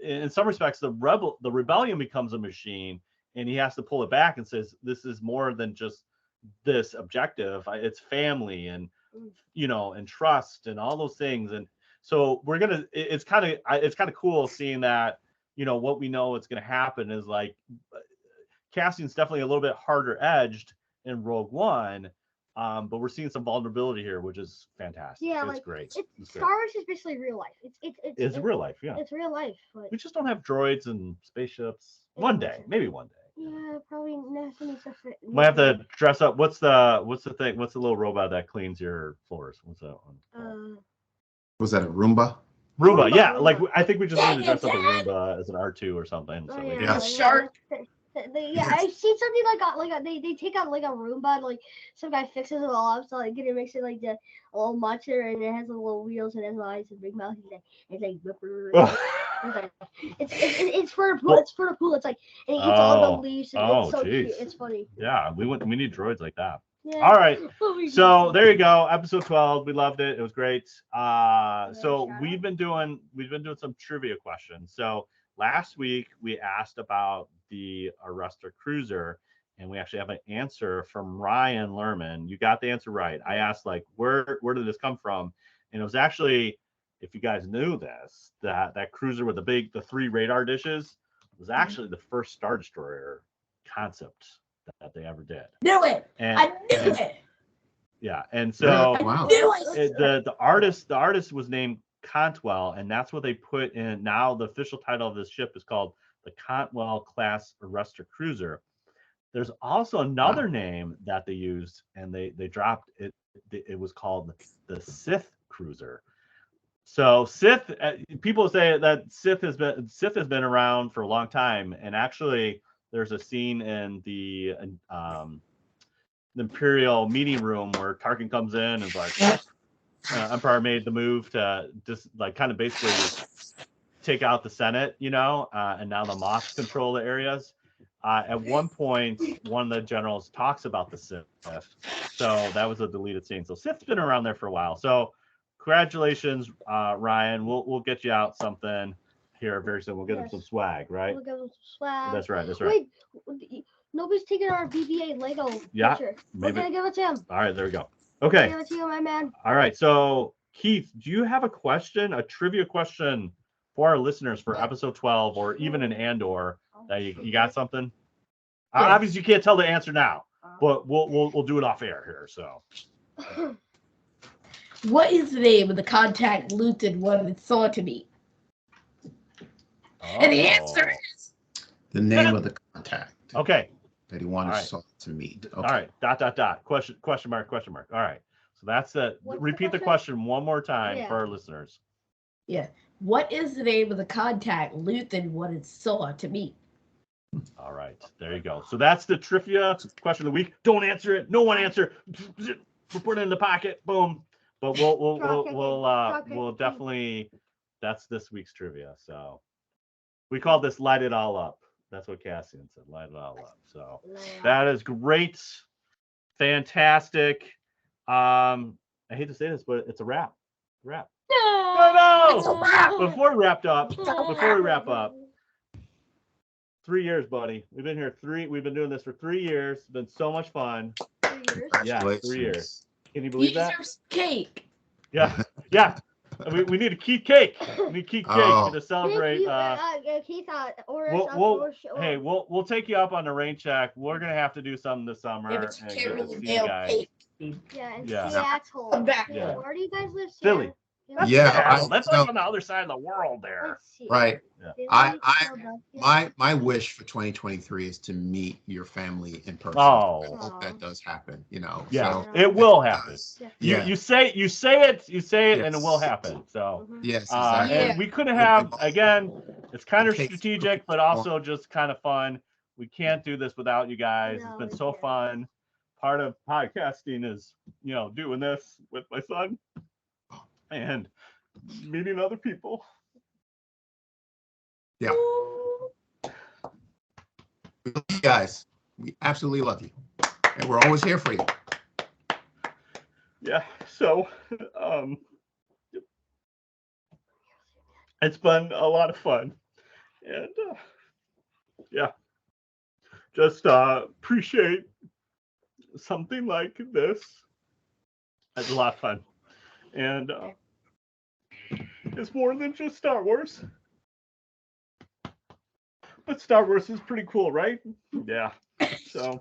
S3: in some respects, the rebellion becomes a machine, and he has to pull it back and says, this is more than just this objective. It's family and, you know, and trust and all those things. And so it's kind of cool seeing that, you know, what we know it's going to happen is like Cassian's definitely a little bit harder edged in Rogue One, but we're seeing some vulnerability here, which is fantastic.
S4: Yeah,
S3: it's
S4: like,
S3: great.
S4: Star Wars is basically real life.
S3: It's real life. Yeah,
S4: it's real life. But
S3: we just don't have droids and spaceships. One day, maybe one day.
S4: Yeah, probably not.
S3: Might have to dress up. What's the thing? What's the little robot that cleans your floors? What's that one?
S5: Was that a Roomba?
S3: Roomba, yeah. Like I think we just need to dress up a Roomba as an R2 or something. So
S6: A shark.
S4: Yeah, I've seen something they take out like a Roomba and like some guy fixes it all up, so like it makes it like a little monster and it has the little wheels and it has eyes and big mouth. It's like it's for the pool. It's for the pool. It's like and it eats all the leaves. And it's so cute. It's funny.
S3: Yeah, we need droids like that.
S4: Yeah.
S3: All right. So there you go. Episode 12. We loved it. It was great. So we've been doing some trivia questions. So last week we asked about the Arrestor Cruiser, and we actually have an answer from Ryan Lerman. You got the answer right. I asked like where did this come from? And it was actually, if you guys knew this, that cruiser with the 3 radar dishes was actually the first Star Destroyer concept that they ever did.
S6: Knew it. I knew it.
S3: Yeah, and so
S5: Wow.
S3: The artist was named Cantwell, and that's what they put in. Now the official title of this ship is called the Cantwell class Arrestor Cruiser. There's also another name that they used, and they dropped it. It was called the Sith Cruiser. So Sith, people say that Sith has been around for a long time, and actually there's a scene in the Imperial meeting room where Tarkin comes in and is like, Empire made the move to just like kind of basically take out the Senate, and now the Moths control the areas. At one point, one of the generals talks about the Sith. So that was a deleted scene. So Sith's been around there for a while. So congratulations, Ryan. We'll get you out something here very soon. We'll get him some swag, right?
S4: We'll give him some swag.
S3: That's right.
S4: Wait, nobody's taking our BB-8 Lego
S3: Yeah,
S4: picture.
S3: maybe.
S4: We're gonna give it to him.
S3: All right, there we go. Okay.
S4: Give it to you, my man.
S3: All right. So Keith, do you have a trivia question for our listeners for episode 12 or even in Andor? That you got something?
S6: Yes.
S3: Obviously, you can't tell the answer now, but we'll do it off air here. So,
S6: What is the name of the contact Luton wanted Saw to meet? And the answer is
S5: The name of the contact
S3: okay.
S5: that he wanted
S3: All right.
S5: Saul to meet. Okay.
S3: All right. ... Question mark. All right. So that's it.
S4: What's the
S3: Repeat the question one more time for our listeners.
S6: what is the name of the contact Luton wanted Saw to meet?
S3: All right. There you go. So that's the trivia question of the week. Don't answer it. No one answer. We'll put it in the pocket. Boom. But we'll definitely. That's this week's trivia. So we call this "Light It All Up." That's what Cassian said. Light it all up. So that is great. Fantastic. I hate to say this, but it's a wrap. No.
S6: It's a wrap.
S3: Before we wrap up, 3 years, buddy. We've been here We've been doing this for 3 years. It's been so much fun.
S4: 3 years.
S3: Yeah, 3 years. Can you believe that?
S6: Deserves cake.
S3: Yeah. We need a Keith cake. We need Keith cake to celebrate. We'll take you up on the rain check. We're gonna have to do something this summer.
S6: Yeah, but you
S3: and
S6: can't
S3: get to
S6: really
S3: see you
S6: nail
S3: guys.
S6: cake.
S4: Yeah, in
S3: Yeah.
S4: Seattle.
S6: I'm back.
S3: Yeah.
S4: Where do you guys live?
S3: Philly.
S5: Yeah,
S3: That's like on the other side of the world there.
S5: Right.
S3: Yeah.
S5: My wish for 2023 is to meet your family in person.
S3: Oh.
S5: I hope that does happen.
S3: Yeah,
S5: So
S3: it will happen.
S5: Yeah.
S3: You say it, and
S5: Yes.
S3: it will happen. So,
S5: Yes. Exactly.
S3: and we couldn't have, again, it's kind of
S5: Okay.
S3: strategic, but also just kind of fun. We can't do this without you guys.
S4: No,
S3: It's been
S4: we
S3: so
S4: can't.
S3: fun. Part of podcasting is, doing this with my son and meeting other people.
S5: Yeah. We love you guys. We absolutely love you. And we're always here for you.
S3: Yeah. So, it's been a lot of fun. And, just appreciate something like this. It's a lot of fun. And it's more than just Star Wars. But Star Wars is pretty cool, right? Yeah. So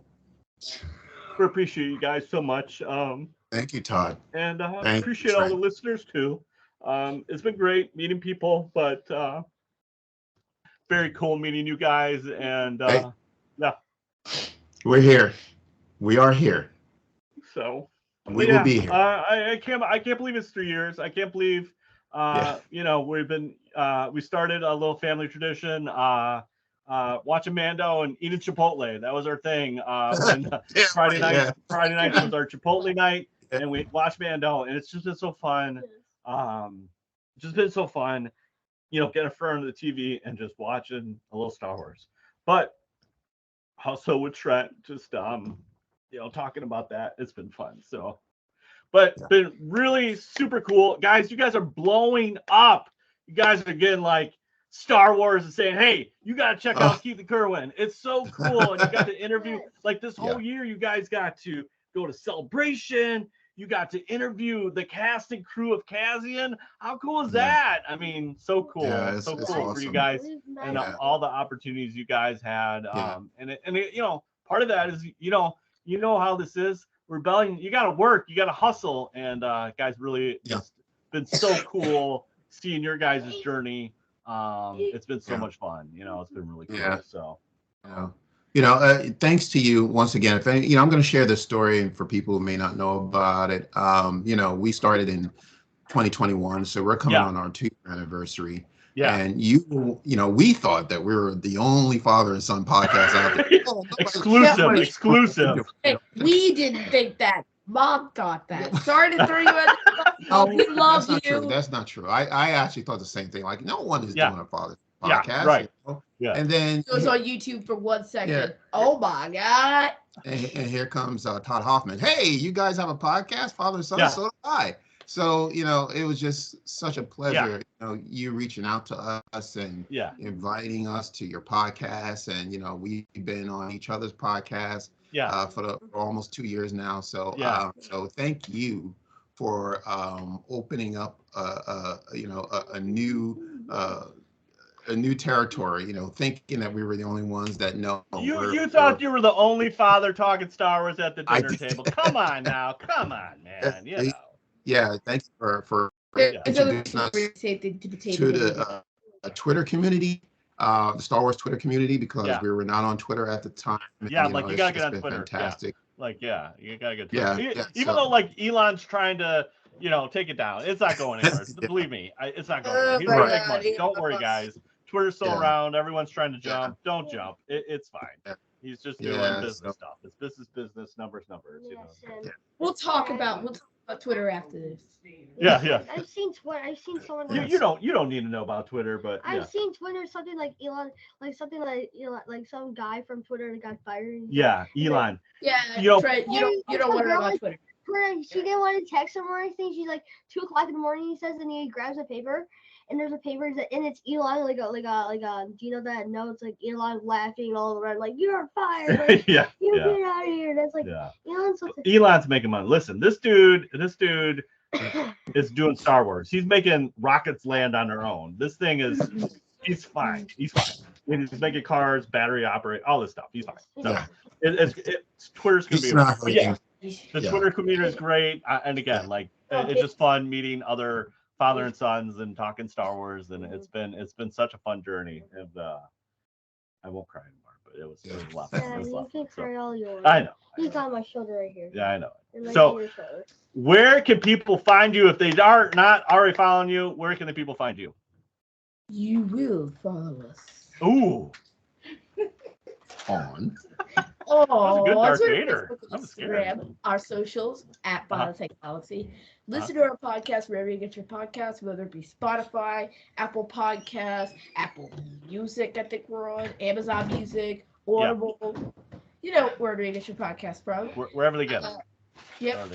S3: we appreciate you guys so much.
S5: Thank you, Todd.
S3: And
S5: Thank you,
S3: appreciate all
S5: Trent.
S3: the listeners too. It's been great meeting people, but very cool meeting you guys. And
S5: We're here. We are here.
S3: so
S5: We
S3: yeah,
S5: will be here.
S3: I can't believe it's 3 years. I can't believe we've been we started a little family tradition, watching Mando and eating Chipotle. That was our thing. And Friday night was our Chipotle night, and we watched Mando, and it's just been so fun. Just been so fun, getting in front of the TV and just watching a little Star Wars. But also with Trent, just talking about that, it's been fun. So, but been really super cool, guys. You guys are blowing up. You guys are getting like Star Wars and saying, "Hey, you got to check out Keith and Kerwin. It's so cool." And you got to interview like this whole year. You guys got to go to Celebration. You got to interview the cast and crew of Cassian. How cool is that? I mean, so cool.
S5: Yeah,
S3: so
S5: it's
S3: cool for you
S5: awesome.
S3: guys and all the opportunities you guys had. And part of that is you know how this is. Rebellion, you got to work, you got to hustle, and guys, really just been so cool seeing your guys' journey. It's been so much fun. It's been really cool.
S5: Yeah.
S3: So.
S5: Thanks to you once again. I'm going to share this story for people who may not know about it. We started in 2021, so we're coming on our 2-year anniversary. Yeah. And we thought that we were the only father and son podcast out there.
S3: Exclusive.
S6: Hey, we didn't think that. Mom thought that. Sorry to throw you at
S5: No,
S6: We love
S5: that's not true.
S6: you.
S5: That's not true. I actually thought the same thing. Like, no one is
S3: Yeah.
S5: doing a father
S3: Yeah,
S5: podcast.
S3: right.
S5: You know?
S3: Yeah.
S5: And then
S6: It was on YouTube for 1 second.
S5: Yeah.
S6: Oh my God.
S5: and here comes Todd Hoffman. Hey, you guys have a podcast, father and son.
S3: Yeah.
S5: So do I. So it was just such a pleasure. You reaching out to us and
S3: Yeah.
S5: inviting us to your podcast, and we've been on each other's podcast for almost 2 years now. So so thank you for opening up a new territory, thinking that we were the only ones that know.
S3: You thought you were the only father talking Star Wars at the
S5: I
S3: dinner
S5: did.
S3: table. Come on now. Come on, man.
S5: Yeah, thanks for introducing us to the Twitter community, the Star Wars Twitter community, because we were not on Twitter at the time.
S3: Yeah,
S5: and,
S3: like you
S5: it's
S3: gotta
S5: just
S3: get on
S5: been
S3: Twitter.
S5: fantastic.
S3: Yeah. You gotta get
S5: Yeah,
S3: Twitter.
S5: yeah,
S3: Even though like Elon's trying to, take it down, it's not going anywhere. Believe me, it's not going anywhere. He's gonna make money. Don't worry, guys. Twitter's still around. Everyone's trying to jump. Don't jump. It's fine. He's just doing business stuff. It's business, numbers.
S6: We'll talk about Twitter after this.
S3: Yeah.
S4: I've seen Twitter. I've seen someone.
S3: You don't need to know about Twitter, but
S4: I've seen Twitter something like Elon, like something like Elon, like some guy from Twitter got fired.
S3: Yeah, Elon.
S6: Yeah, you don't want to know about Twitter.
S4: She didn't want to text him or anything. She's like 2 o'clock in the morning. He says, and he grabs a paper, and there's a paper, and it's Elon, like that notes like Elon laughing all around, like you're fired. Like,
S3: Get
S4: out of here. That's like
S3: Elon's making money. Listen, this dude is doing Star Wars. He's making rockets land on their own. This thing he's fine. He's making cars, battery operate, all this stuff. He's fine. So Twitter's gonna be. The Twitter community is great, and again, it's just fun meeting other father and sons and talking Star Wars, and it's been such a fun journey. And I won't cry anymore, but it was a lot.
S4: Yeah, you can cry all you want.
S3: I know.
S4: He's on my shoulder right here.
S3: Yeah, I know.
S4: So,
S3: where can people find you if they are not already following you? Where can the people find you?
S6: You will follow us.
S3: Ooh.
S5: On.
S3: Oh, good Darth
S6: Twitter,
S3: Vader.
S6: Facebook, Instagram, our socials at Biotech Galaxy. Listen to our podcast wherever you get your podcasts, whether it be Spotify, Apple Podcasts, Apple Music, I think we're on, Amazon Music, Audible. Wherever you get your podcast from.
S3: Wherever they get
S6: it.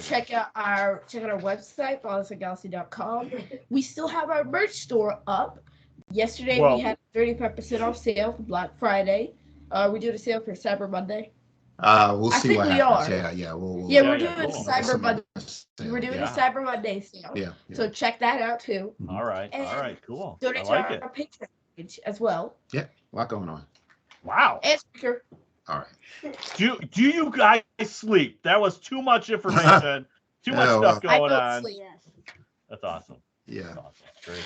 S6: Check out our website, biotechgalaxy.com. We still have our merch store up. Yesterday we had 35% off sale for Black Friday. We do the sale for Cyber Monday.
S5: We'll see what happens.
S6: We're doing Cyber Monday. We're doing a Cyber Monday sale.
S5: Yeah.
S6: So check that out too.
S3: All right. Cool.
S6: Donate to our Patreon page as well.
S5: Yeah. A lot going on.
S3: Wow.
S6: And speaker.
S5: All right.
S3: Do you guys sleep? That was too much information. Too much stuff going on.
S6: Sleep.
S3: That's awesome.
S5: Yeah.
S3: That's awesome. Great.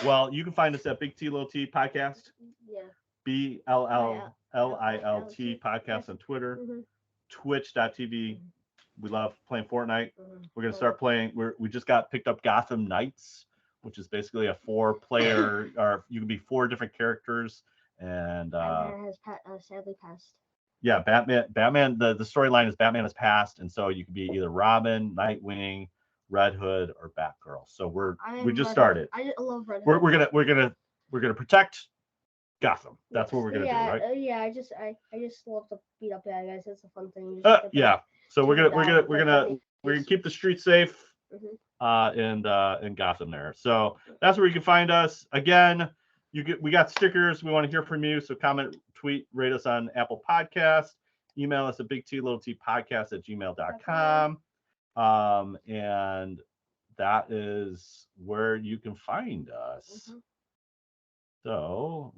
S3: Well, you can find us at Big T Little T Podcast.
S4: Yeah.
S3: BLLLILT Podcast on Twitter. Twitch.tv. We love playing Fortnite. We're gonna start playing. We just got picked up Gotham Knights, which is basically a 4-player, or you can be 4 different characters. And
S4: Batman has sadly passed.
S3: Yeah, Batman. The storyline is Batman has passed, and so you can be either Robin, Nightwing, Red Hood, or Batgirl. So we just started.
S4: I love Red Hood.
S3: We're gonna protect Gotham. That's what we're gonna do, right?
S4: I just love to beat up bad guys. It's a fun thing.
S3: Yeah. So we're gonna keep the streets safe. In Gotham there. So that's where you can find us. Again, we got stickers. We want to hear from you. So comment, tweet, rate us on Apple Podcasts. Email us at bigtlttpodcast@gmail.com. And that is where you can find us. So